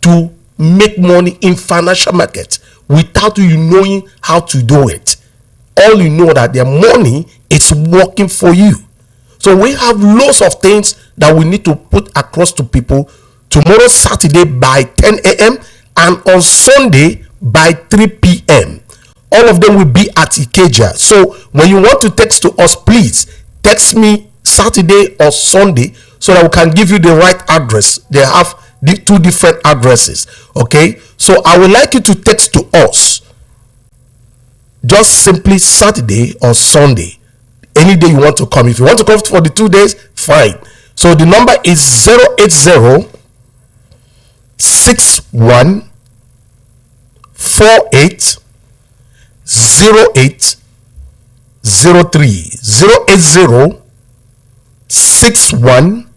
to make money in financial markets without you knowing how to do it. All you know that their money is working for you. So we have lots of things that we need to put across to people tomorrow, Saturday by 10 a.m. and on Sunday by 3 p.m. All of them will be at Ikeja. So when you want to text to us, please text me Saturday or Sunday so that we can give you the right address. They have the two different addresses. Okay, so I would like you to text to us just simply Saturday or Sunday. Any day you want to come. If you want to come for the 2 days, fine. So the number is 080 61 48 08 03 080 61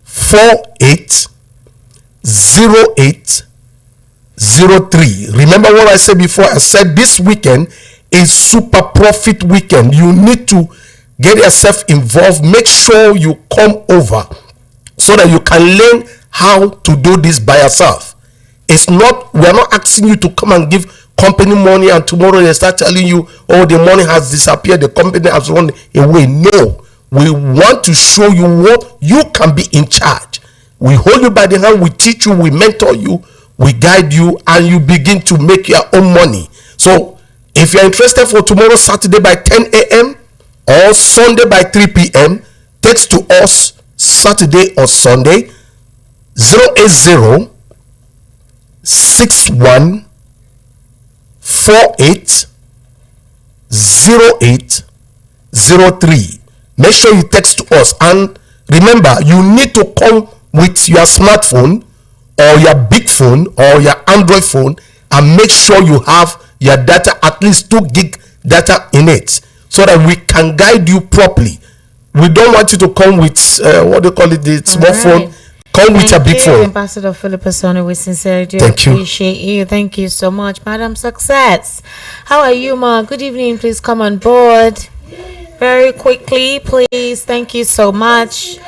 48 08 03. Remember what I said before? I said this weekend is super profit weekend. You need to get yourself involved. Make sure you come over so that you can learn how to do this by yourself. It's not, we are not asking you to come and give company money and tomorrow they start telling you, oh, the money has disappeared, the company has run away. No, we want to show you what you can be in charge. We hold you by the hand, we teach you, we mentor you, we guide you, and you begin to make your own money. So if you're interested for tomorrow, Saturday by 10 a.m. or Sunday by 3 p.m., text to us Saturday or Sunday 080 61 48 08 03. Make sure you text to us, and remember, you need to come with your smartphone or your big phone or your Android phone, and make sure you have your data, at least 2 gig data in it, so that we can guide you properly. We don't want you to come with what do you call it, the small phone. Come with a big phone. Ambassador Philip Asoni, we sincerely do Thank you. appreciate you. Thank you so much, Madam Success. How are you, Ma? Good evening. Please come on board very quickly, please. Thank you so much.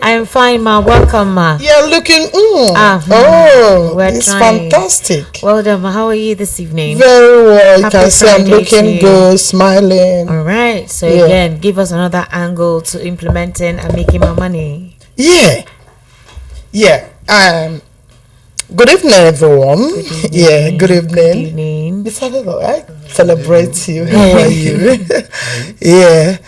I'm fine, Ma. Welcome, Ma. You're looking. It's trying. fantastic. Well done, Ma. How are you this evening? Very well. You Happy can see I'm Friday to looking you. good, smiling. All right. So Yeah. again, give us another angle to implementing and making more money. Yeah. Good evening, everyone. Good evening. I celebrate you. How are you? Yeah.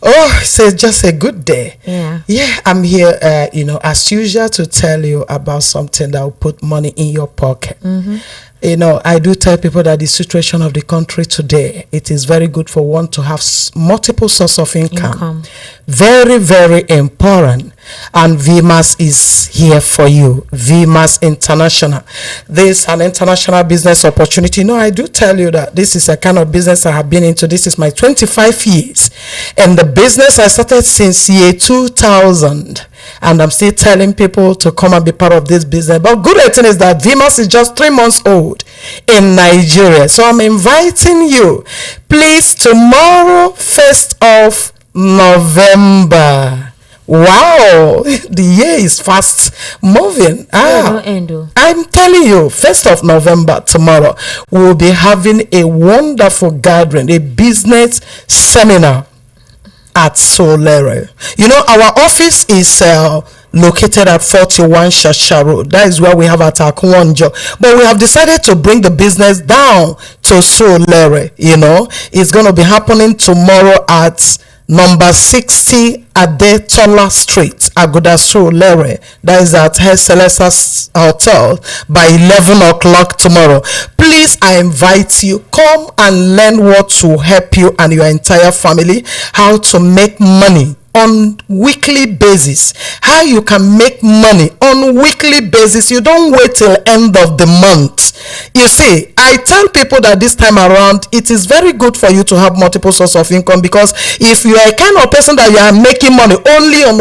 Oh, so it's just a good day. Yeah. I'm here, as usual, to tell you about something that will put money in your pocket. I do tell people that the situation of the country today, it is very good for one to have multiple sources of income. Very, very important. And VMAS is here for you. VMAS International. This is an international business opportunity. I do tell you that this is a kind of business I have been into. This is my 25 years. And the business I started since year 2000. And I'm still telling people to come and be part of this business. But good thing is that VMAS is just 3 months old in Nigeria. So I'm inviting you, please, tomorrow, 1st of November. Wow, the year is fast moving. I'm telling you, 1st of November, tomorrow, we'll be having a wonderful gathering, a business seminar at Sowore. Our office is located at 41 Shasha Road. That is where we have at Akwonjo. But we have decided to bring the business down to Sowore. It's going to be happening tomorrow at number 60 Adetola Street, Agoda Sowore. That is at Her Celestial Hotel by 11 o'clock tomorrow. Please, I invite you, come and learn what will help you and your entire family, how to make money on weekly basis, how you can make money on weekly basis. You don't wait till end of the month. You see, I tell people that this time around, it is very good for you to have multiple sources of income, because if you are a kind of person that you are making money only on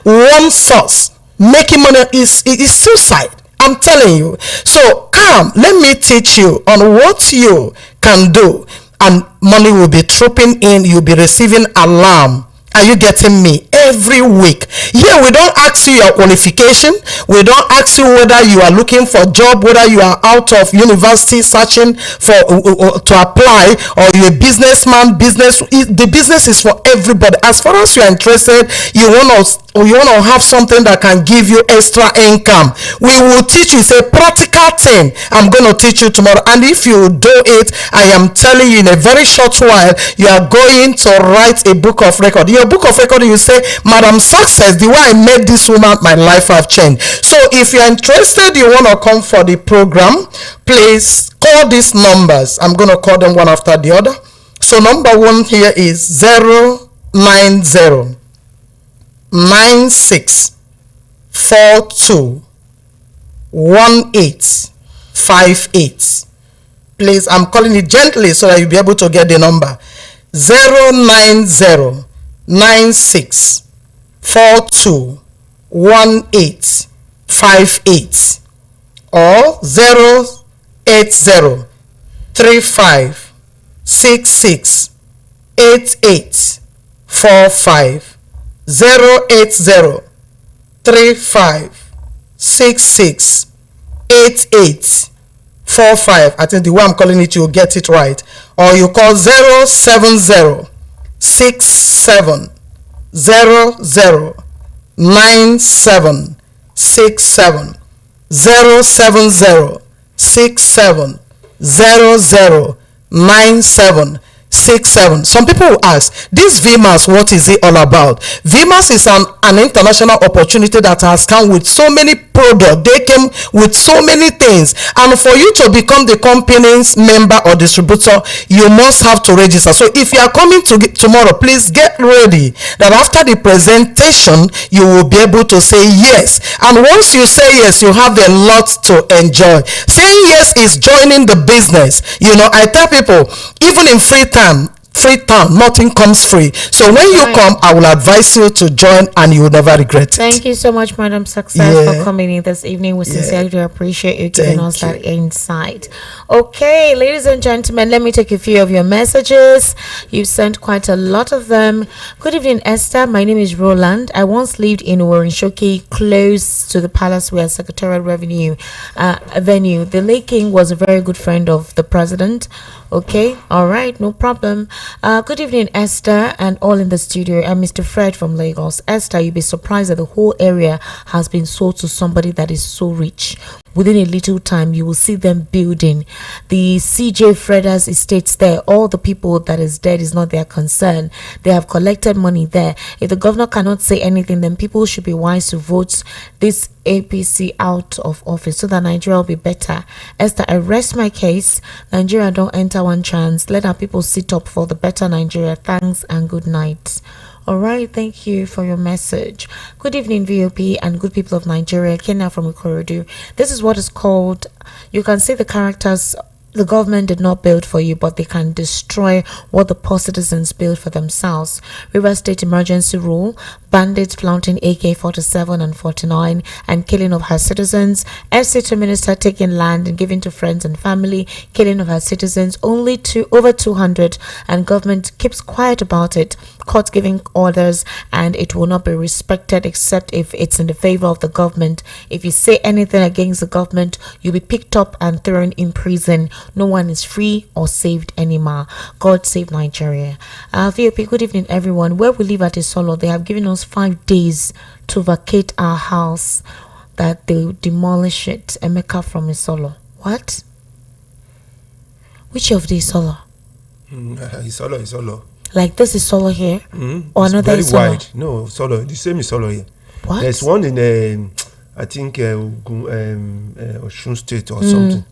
one source, making money is suicide. I'm telling you. So come, let me teach you on what you can do, and money will be trooping in. You'll be receiving alarm. Are you getting me? Every week. Here we don't ask you your qualification. We don't ask you whether you are looking for a job, whether you are out of university searching for to apply, or you're a businessman. The business is for everybody. As far as you are interested, you want to have something that can give you extra income, we will teach you. It's a practical thing. I'm going to teach you tomorrow, and if you do it, I am telling you, in a very short while, you are going to write a book of record. You your book of record, you say, Madam Success, the way I met this woman, my life have changed. So if you're interested, you want to come for the program, please call these numbers. I'm going to call them one after the other. So number one here is 090 96 42 1858. Please, I'm calling it gently so that you'll be able to get the number. 090 96 42 1858 or 080 35 66 8845 080 35 66 8845. I think the way I'm calling it, you'll get it right. Or you call 070 67 00 9767 070 67 00 9767. Some people will ask, this VMAS, what is it all about? VMAS is an international opportunity that has come with so many products. They came with so many things, and for you to become the company's member or distributor, you must have to register. So if you are coming to tomorrow, please get ready that after the presentation you will be able to say yes, and once you say yes, you have a lot to enjoy. Saying yes is joining the business. I tell people, even in Freetown, nothing comes free. So when you come, I will advise you to join, and you will never regret it. Thank you so much, Madam Success, for coming in this evening. We sincerely appreciate you giving us that insight. Okay, ladies and gentlemen, let me take a few of your messages. You've sent quite a lot of them. Good evening, Esther. My name is Roland. I once lived in Warrenshoki, close to the palace where Secretariat Revenue venue. The late king was a very good friend of the president. Okay, all right, no problem. Good evening, Esther, and all in the studio. I'm Mr. Fred from Lagos. Esther, you'll be surprised that the whole area has been sold to somebody that is so rich. Within a little time, you will see them building the CJ Fredder's estates there. All the people that is dead is not their concern. They have collected money there. If the governor cannot say anything, then people should be wise to vote this APC out of office so that Nigeria will be better. Esther, I rest my case. Nigeria don't enter one chance. Let our people sit up for the better Nigeria. Thanks and good night. All right, thank you for your message. Good evening, VOP and good people of Nigeria. Kenya from Ikorodu. This is what is called, you can see the characters the government did not build for you, but they can destroy what the poor citizens build for themselves. River State emergency rule, bandits planting AK-47 and 49 and killing of her citizens. FCT minister taking land and giving to friends and family, killing of her citizens, only to over 200, and government keeps quiet about it. Court giving orders, and it will not be respected except if it's in the favor of the government. If you say anything against the government, you'll be picked up and thrown in prison. No one is free or saved anymore. God save Nigeria. VOP, good evening, everyone. Where we live at Isolo, they have given us 5 days to vacate our house, that they'll demolish it. Emeka from Isolo. What? Which of the Isolo? Isolo. Like this is Solo here? Or it's another very Isolo? wide. No, Solo. The same is Solo here. What? There's one in, I think, Osun State or something.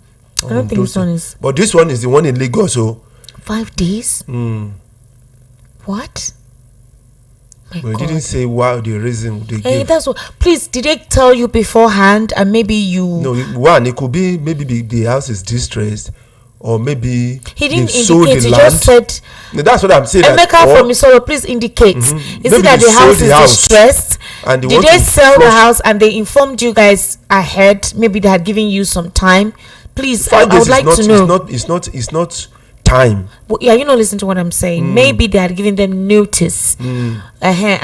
I don't think this one is. But this one is the one in Lagos. So 5 days? What? We didn't say why the reason they gave. That's what. Please, did they tell you beforehand, and maybe you? No, one, it could be maybe the house is distressed, or maybe he didn't sold indicate. the He land. just said. No, that's what I'm saying. Emeka from Isolo, please indicate. Is Maybe it that they the house sold is the house distressed? and they Did want they to sell the flush- house and they informed you guys ahead? Maybe they had given you some time. Please, I 5 days would like to know. It's not time. Well, yeah, you know, listen to what I'm saying. Maybe they had given them notice, and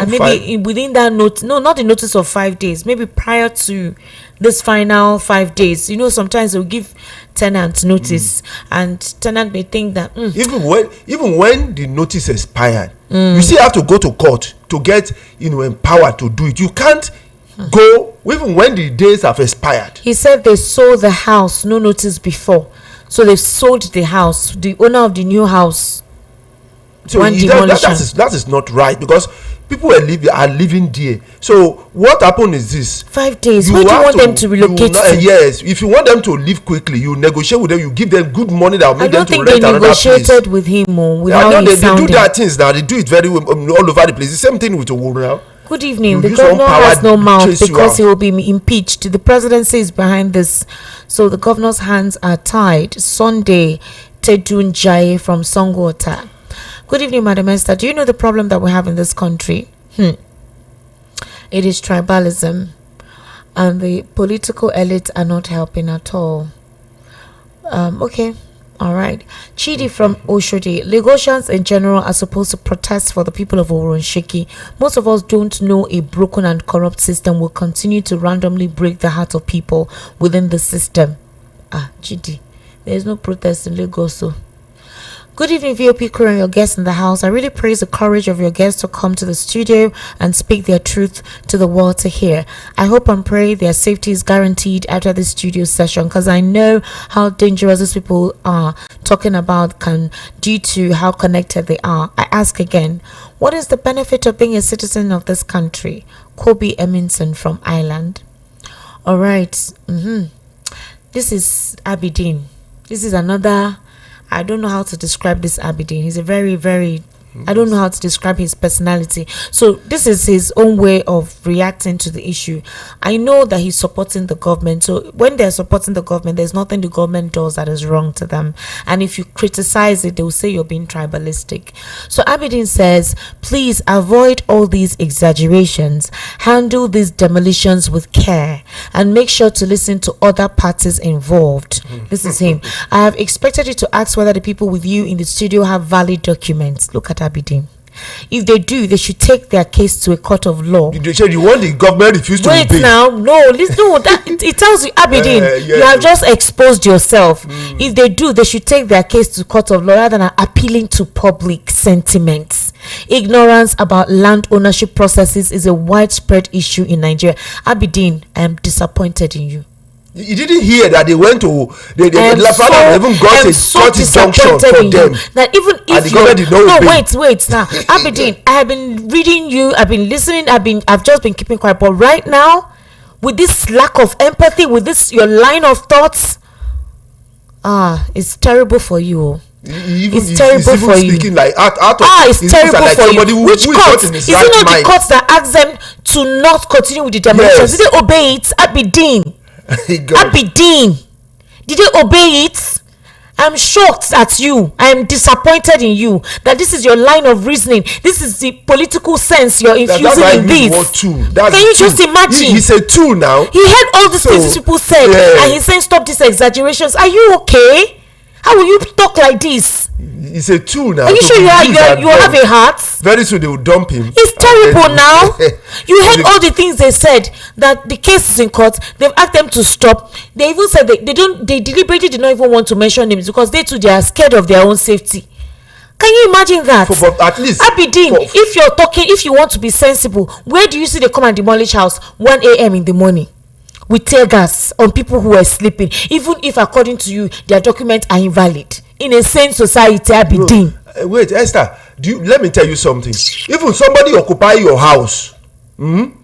maybe within that note, no, not the notice of 5 days. Maybe prior to this final 5 days, you know, sometimes they'll give tenants notice, and tenant may think that Even when the notice expired, you still have to go to court to get empowered to do it. You can't go even when the days have expired. he said they sold the house, no notice before. So they sold the house. The owner of the new house. So that is not right, because people are living there. So what happened is this: 5 days. Where do you want them to relocate to? Yes, if you want them to leave quickly, you negotiate with them. You give them good money that will make them to rent another place. I don't think they negotiated with him or with how they sounded. do that things now. They do it very well, all over the place. The same thing with Sowore now. Good evening. The governor has no mouth because he will be impeached. The presidency is behind this, so the governor's hands are tied. Sunday, Tedun Jai from Songwater. Good evening, Madam Esther. Do you know the problem that we have in this country? It is tribalism, and the political elites are not helping at all. Okay. All right. Chidi from Oshodi. Lagosians in general are supposed to protest for the people of Oronsheki. Most of us don't know a broken and corrupt system will continue to randomly break the heart of people within the system. Chidi, there is no protest in Lagos. So. Good evening, VOP crew and your guests in the house. I really praise the courage of your guests to come to the studio and speak their truth to the world to hear. I hope and pray their safety is guaranteed after this studio session, because I know how dangerous these people are talking about due to how connected they are. I ask again, what is the benefit of being a citizen of this country? Kobe Eminson from Ireland. All right. This is Abidin. This is another... I don't know how to describe this Abidin. He's a very, very... I don't know how to describe his personality. So this is his own way of reacting to the issue. I know that he's supporting the government. So when they're supporting the government, there's nothing the government does that is wrong to them. And if you criticize it, they'll say you're being tribalistic. So Abidin says, please avoid all these exaggerations. Handle these demolitions with care. And make sure to listen to other parties involved. This is him. I have expected you to ask whether the people with you in the studio have valid documents. Look at Abidin. If they do, they should take their case to a court of law. They said you want the government refuse to wait obey. Now, no, listen. No, that it tells you, Abidin, you have just exposed yourself. If they do, they should take their case to court of law rather than appealing to public sentiments. Ignorance about land ownership processes is a widespread issue in Nigeria. Abidin, I am disappointed in you. You didn't hear that they went to even got a court injunction for them. That even if the government did not obey. Wait now, Abidin, I have been reading you, I've been listening, I've just been keeping quiet. But right now, with this lack of empathy, with this your line of thoughts, it's terrible for you. It's terrible for you. Like it's terrible for you. Which court? Is it not the courts that asked them to not continue with the demolitions? Did they obey it? Abidin. Abidin, did they obey it? I'm shocked at you. I am disappointed in you that this is your line of reasoning. This is the political sense you're infusing in this. Can you just imagine? He's a tool now. He heard all these things people said, and he's saying stop these exaggerations. Are you okay? How will you talk like this? He's a tool now. Are you sure you have a heart? Very soon they will dump him. It's terrible now. You heard all the things they said, that the case is in court. They've asked them to stop. They even said they deliberately did not even want to mention names because they too, they are scared of their own safety. Can you imagine that? But at least Abidin, if you want to be sensible, where do you see they come and demolish house 1 a.m. in the morning with tear gas on people who are sleeping, even if according to you their documents are invalid? In a sane society, Abidin. Wait, Esther, let me tell you something. Even somebody occupy your house, and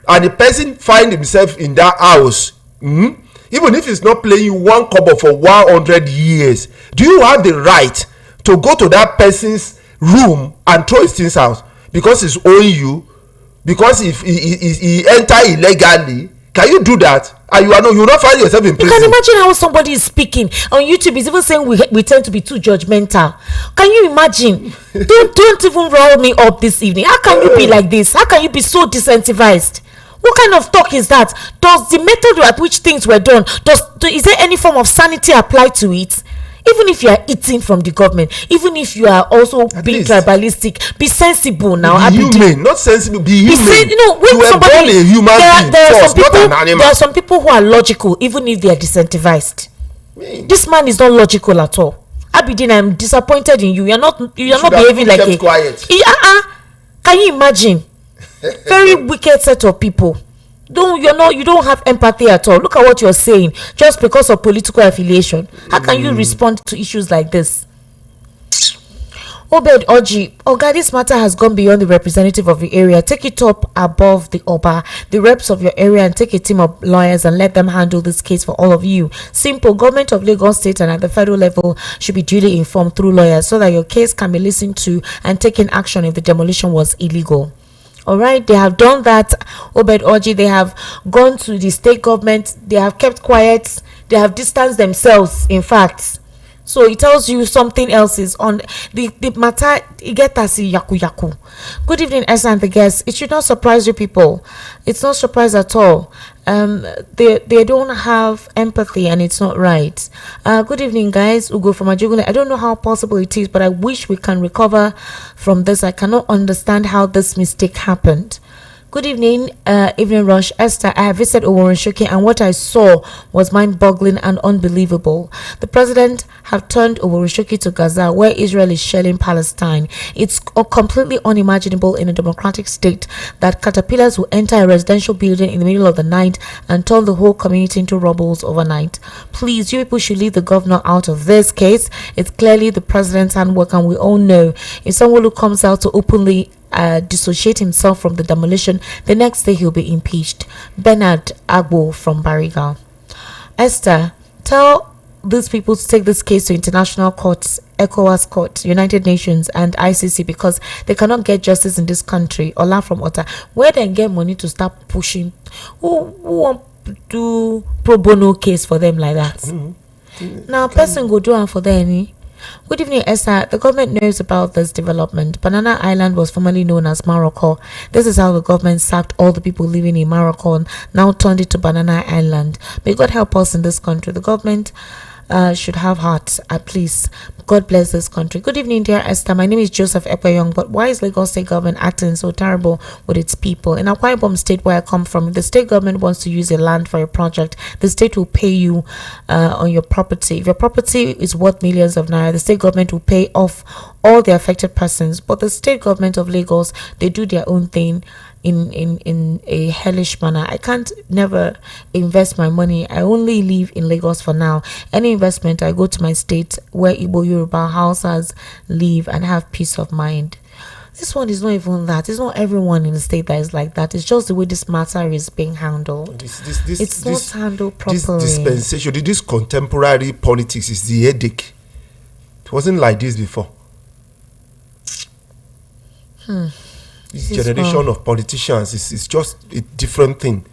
the person find himself in that house, even if he's not paying you 1 kobo for 100 years, do you have the right to go to that person's room and throw his things out because he's owing you? Because if he enter illegally, can you do that? And you will not find yourself in prison. You can imagine how somebody is speaking on YouTube is even saying we tend to be too judgmental. Can you imagine? don't even roll me up this evening. How can you be like this? How can you be so disincentivized? What kind of talk is that? Does the method at which things were done, is there any form of sanity applied to it? Even if you are eating from the government, even if you are also being tribalistic, be sensible now. Be human, not sensible. Be human. When you somebody, a human being first, not an animal. There are some people who are logical, even if they are disincentivized. This man is not logical at all. Abidin, I'm disappointed in you. You're not behaving like a quiet. Can you imagine? Very wicked set of people. You don't have empathy at all. Look at what you're saying just because of political affiliation. How can you respond to issues like this? Obed Oji, Oga, this matter has gone beyond the representative of the area. Take it up above the Oba, the reps of your area, and take a team of lawyers and let them handle this case for all of you. Simple. Government of Lagos State and at the federal level should be duly informed through lawyers so that your case can be listened to and taken action if the demolition was illegal. All right, they have done that. Obed Oji, they have gone to the state government. They have kept quiet. They have distanced themselves, in fact. So it tells you something else is on the matter. Yaku. Good evening, Esther and the guests. It should not surprise you people. It's not surprise at all. They don't have empathy and it's not right. Good evening, guys. Ugo from Ajugule. I don't know how possible it is, but I wish we can recover from this. I cannot understand how this mistake happened. Good evening, Evening Rush. Esther, I have visited Oworonshoki and what I saw was mind-boggling and unbelievable. The president have turned Oworonshoki to Gaza, where Israel is shelling Palestine. It's completely unimaginable in a democratic state that caterpillars will enter a residential building in the middle of the night and turn the whole community into rubbles overnight. Please, you people should leave the governor out of this case. It's clearly the president's handwork, and we all know if someone who comes out to openly dissociate himself from the demolition, the next day he'll be impeached. Bernard Agbo from Bariga. Esther, tell these people to take this case to international courts, ECOWAS court, United Nations and ICC, because they cannot get justice in this country. Ola from Ota, where they get money to start pushing? Who want to do pro bono case for them like that? Now person go do am for them. Good evening, Esther. The government knows about this development. Banana Island was formerly known as Morocco. This is how the government sacked all the people living in Morocco and now turned it to Banana Island. May God help us in this country. The government should have heart, at least. God bless this country. Good evening, dear Esther. My name is Joseph Ekweyong, but why is Lagos State government acting so terrible with its people? In Akwa Ibom State, where I come from, if the state government wants to use a land for a project, the state will pay you on your property. If your property is worth millions of naira, the state government will pay off all the affected persons. But the state government of Lagos, they do their own thing in a hellish manner. I can't never invest my money. I only live in Lagos for now. Any investment, I go to my state where Igbo Yoruba Hausas live and have peace of mind. This one is not even that. It's not everyone in the state that is like that. It's just the way this matter is being handled. It's not handled properly. This dispensation, this contemporary politics is the headache. It wasn't like this before. This generation of politicians is just a different thing.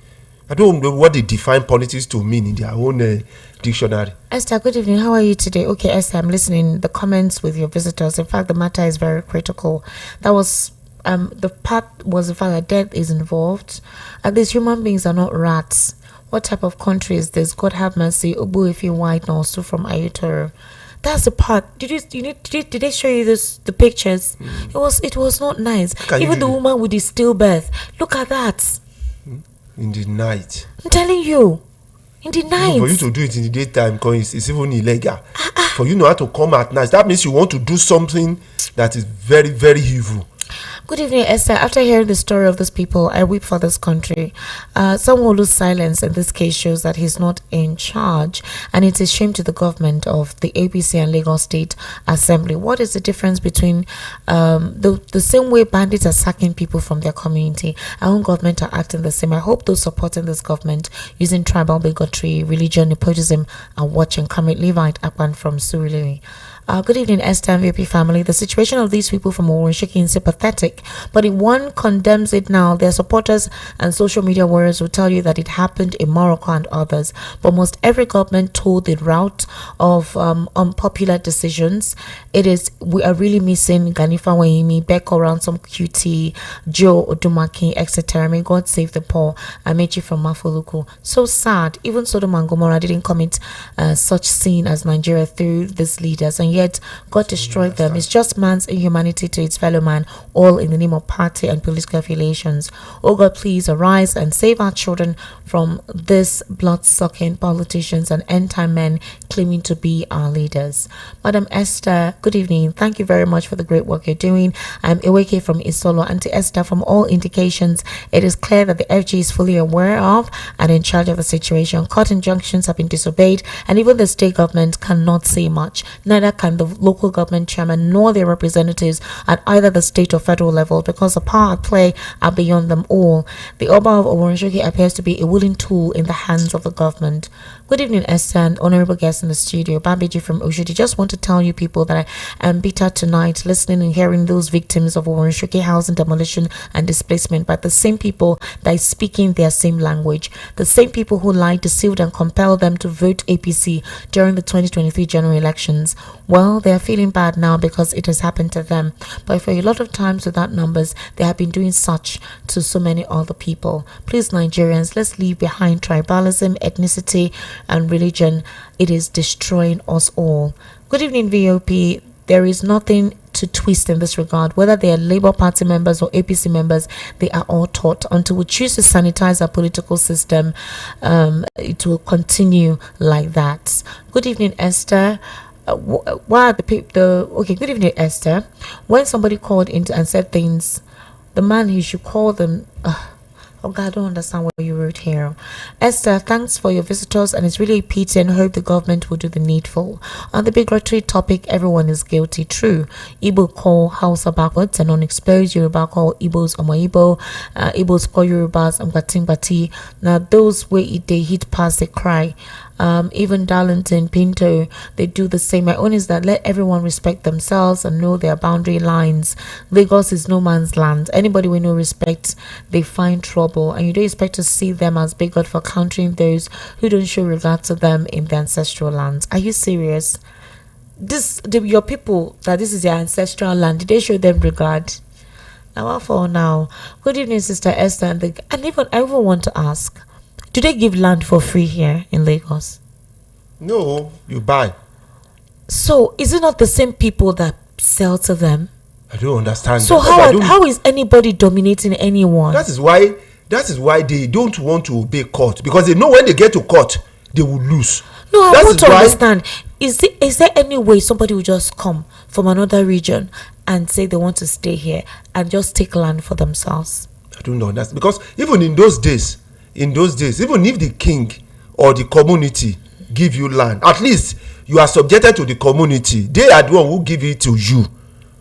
I don't know what they define politics to mean in their own dictionary. Esther, good evening. How are you today? Okay, Esther, I'm listening. The comments with your visitors. In fact, the matter is very critical. That was the part was the fact that death is involved. These human beings are not rats. What type of country is this? God have mercy. Obu if you white and also from Ayutoro. That's the part. Did they show you the pictures? It was not nice. Even the woman with the stillbirth. Look at that. In the night. I'm telling you. In the night. For you to do it in the daytime, because it's even illegal. For you not to come at night, that means you want to do something that is very, very evil. Good evening, Esther. After hearing the story of these people, I weep for this country. Someone will lose silence in this case shows that he's not in charge, and it is shame to the government of the APC and Lagos State Assembly. What is the difference between the same way bandits are sacking people from their community? Our own government are acting the same. I hope those supporting this government using tribal bigotry, religion, nepotism are watching. Kamit Levite Akpan from Surulere. Good evening, Esther and VP family. The situation of these people from Oworonshoki is sympathetic, but if one condemns it now, their supporters and social media warriors will tell you that it happened in Morocco and others. But most every government told the route of unpopular decisions. We are really missing Ganifa Wahimi, Beko Ransom QT, Joe Odumaki, etc. May God save the poor. Amechi from Mafuluku. So sad. Even Sodom and Gomorrah didn't commit such sin as Nigeria through these leaders, and yet God destroyed them. It's just man's inhumanity to its fellow man, all in the name of party and political affiliations. Oh God, please arise and save our children from this blood-sucking politicians and end-time men claiming to be our leaders. Madam Esther, good evening. Thank you very much for the great work you're doing. I'm Eweke from Isolo. Auntie Esther, from all indications, it is clear that the FG is fully aware of and in charge of the situation. Court injunctions have been disobeyed, and even the state government cannot say much. Neither can the local government chairman nor their representatives at either the state or federal level, because the power at play are beyond them all. The Oba of Oworonshoki appears to be a willing tool in the hands of the government. Good evening, Esther and honorable guests in the studio. Babiji from Oshodi. Just want to tell you people that I am bitter tonight listening and hearing those victims of Oworonshoki housing demolition and displacement by the same people that is speaking their same language. The same people who lied, deceived and compelled them to vote APC during the 2023 general elections. Well, they are feeling bad now because it has happened to them. But for a lot of times without numbers, they have been doing such to so many other people. Please, Nigerians, let's leave behind tribalism, ethnicity and religion. It is destroying us all. Good evening, VOP. There is nothing to twist in this regard. Whether they are Labour Party members or APC members, they are all taught. Until we choose to sanitize our political system, it will continue like that. Good evening, Esther. Why are okay, good evening, Esther. When somebody called in and said things, the man, he should call them. Oh God, I don't understand what you wrote here. Esther, thanks for your visitors, and it's really a pity and hope the government will do the needful. On the migratory topic, everyone is guilty. True. Igbo call Hausa backwards and unexposed. Yoruba call Igbos Omo Igbo. Igbos call Yorubas Mbati. Now those where they hit past, they cry. Even Darlington, Pinto, they do the same. My own is that let everyone respect themselves and know their boundary lines. Lagos is no man's land. Anybody with no respect, they find trouble, and you don't expect to see them as bigot for countering those who don't show regard to them in their ancestral lands. Are you serious? Your people, that this is their ancestral land, did they show them regard? Now, what for now? Good evening, Sister Esther. I even want to ask, do they give land for free here in Lagos? No, you buy. So is it not the same people that sell to them? I don't understand. So how is anybody dominating anyone? That is why they don't want to obey court, because they know when they get to court they will lose. No, I want to understand. Is there any way somebody will just come from another region and say they want to stay here and just take land for themselves? I don't know. That's because even in those days, even if the king or the community give you land, at least you are subjected to the community. They are the one who give it to you.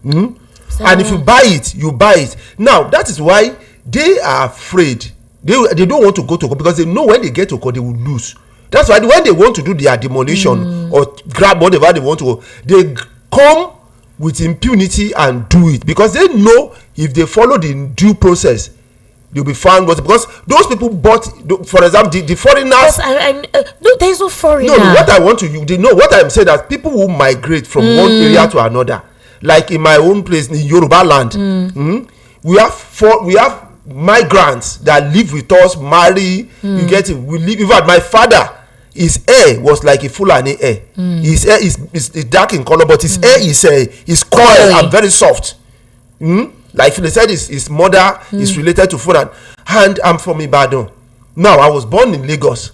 And if you buy it. Now that is why they are afraid. They don't want to go to court, because they know when they get to court they will lose. That's why when they want to do their demolition or grab whatever they want to, they come with impunity and do it, because they know if they follow the due process, you'll be found. Because those people bought, for example, the foreigners. No, there is no foreigner. No, what I want to you, they know what I'm saying, that people who migrate from one area to another, like in my own place in Yoruba land, we have migrants that live with us, marry. You get it. We live. In fact, my father, his hair was like a Fulani hair. His hair is dark in color, but his hair is coiled and very soft. Like they said, his mother is related to Fulani, and I'm from Ibadan. Now I was born in Lagos.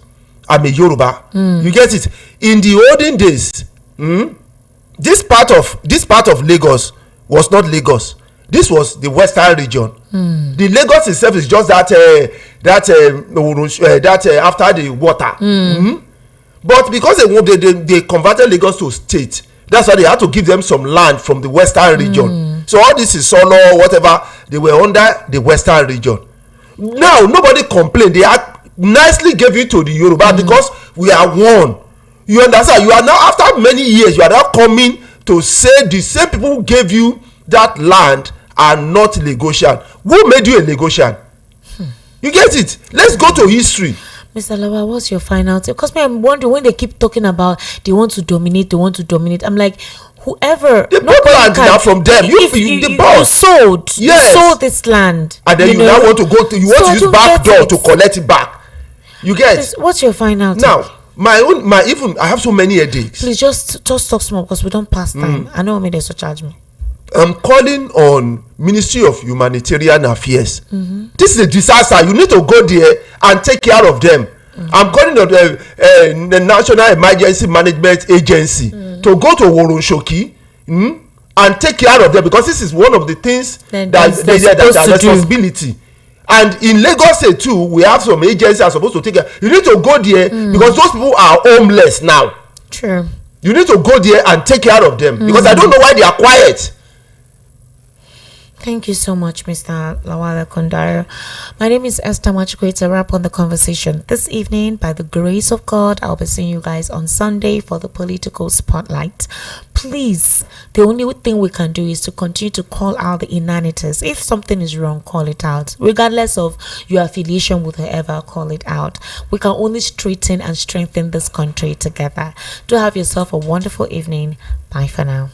I'm a Yoruba. You get it. In the olden days, this part of Lagos was not Lagos. This was the western region. The Lagos itself is just that after the water. But because they converted Lagos to state, that's why they had to give them some land from the western region. So all this is solo, whatever, they were under the western region. Now nobody complained. They nicely gave it to the Yoruba because we are one. You understand? You are now, after many years, you are now coming to say the same people who gave you that land are not Lagosian. Who made you a Lagosian? You get it? Let's go to history. Mr. Lawa, what's your final take? Because I'm wondering, when they keep talking about they want to dominate, I'm like, whoever. The land now from them. The boss. You sold this land. And then you now want to want to use back door to collect it back. You get? What's your final take? Now, I have so many headaches. Please just talk small, because we don't pass time. I know there's to charge me. I'm calling on Ministry of Humanitarian Affairs. This is a disaster. You need to go there and take care of them. I'm calling on the National Emergency Management Agency to go to Oworonshoki and take care of them, because this is one of the things that's responsibility. And in Lagos State too, we have some agencies are supposed to take care. You need to go there because those people are homeless now. True. You need to go there and take care of them because I don't know why they are quiet. Thank you so much, Mr. Lawale Kondaro. My name is Esther Machiko. To wrap on the conversation this evening, by the grace of God, I'll be seeing you guys on Sunday for the political spotlight. Please, the only thing we can do is to continue to call out the inanities. If something is wrong, call it out. Regardless of your affiliation with whoever, call it out. We can only straighten and strengthen this country together. Do have yourself a wonderful evening. Bye for now.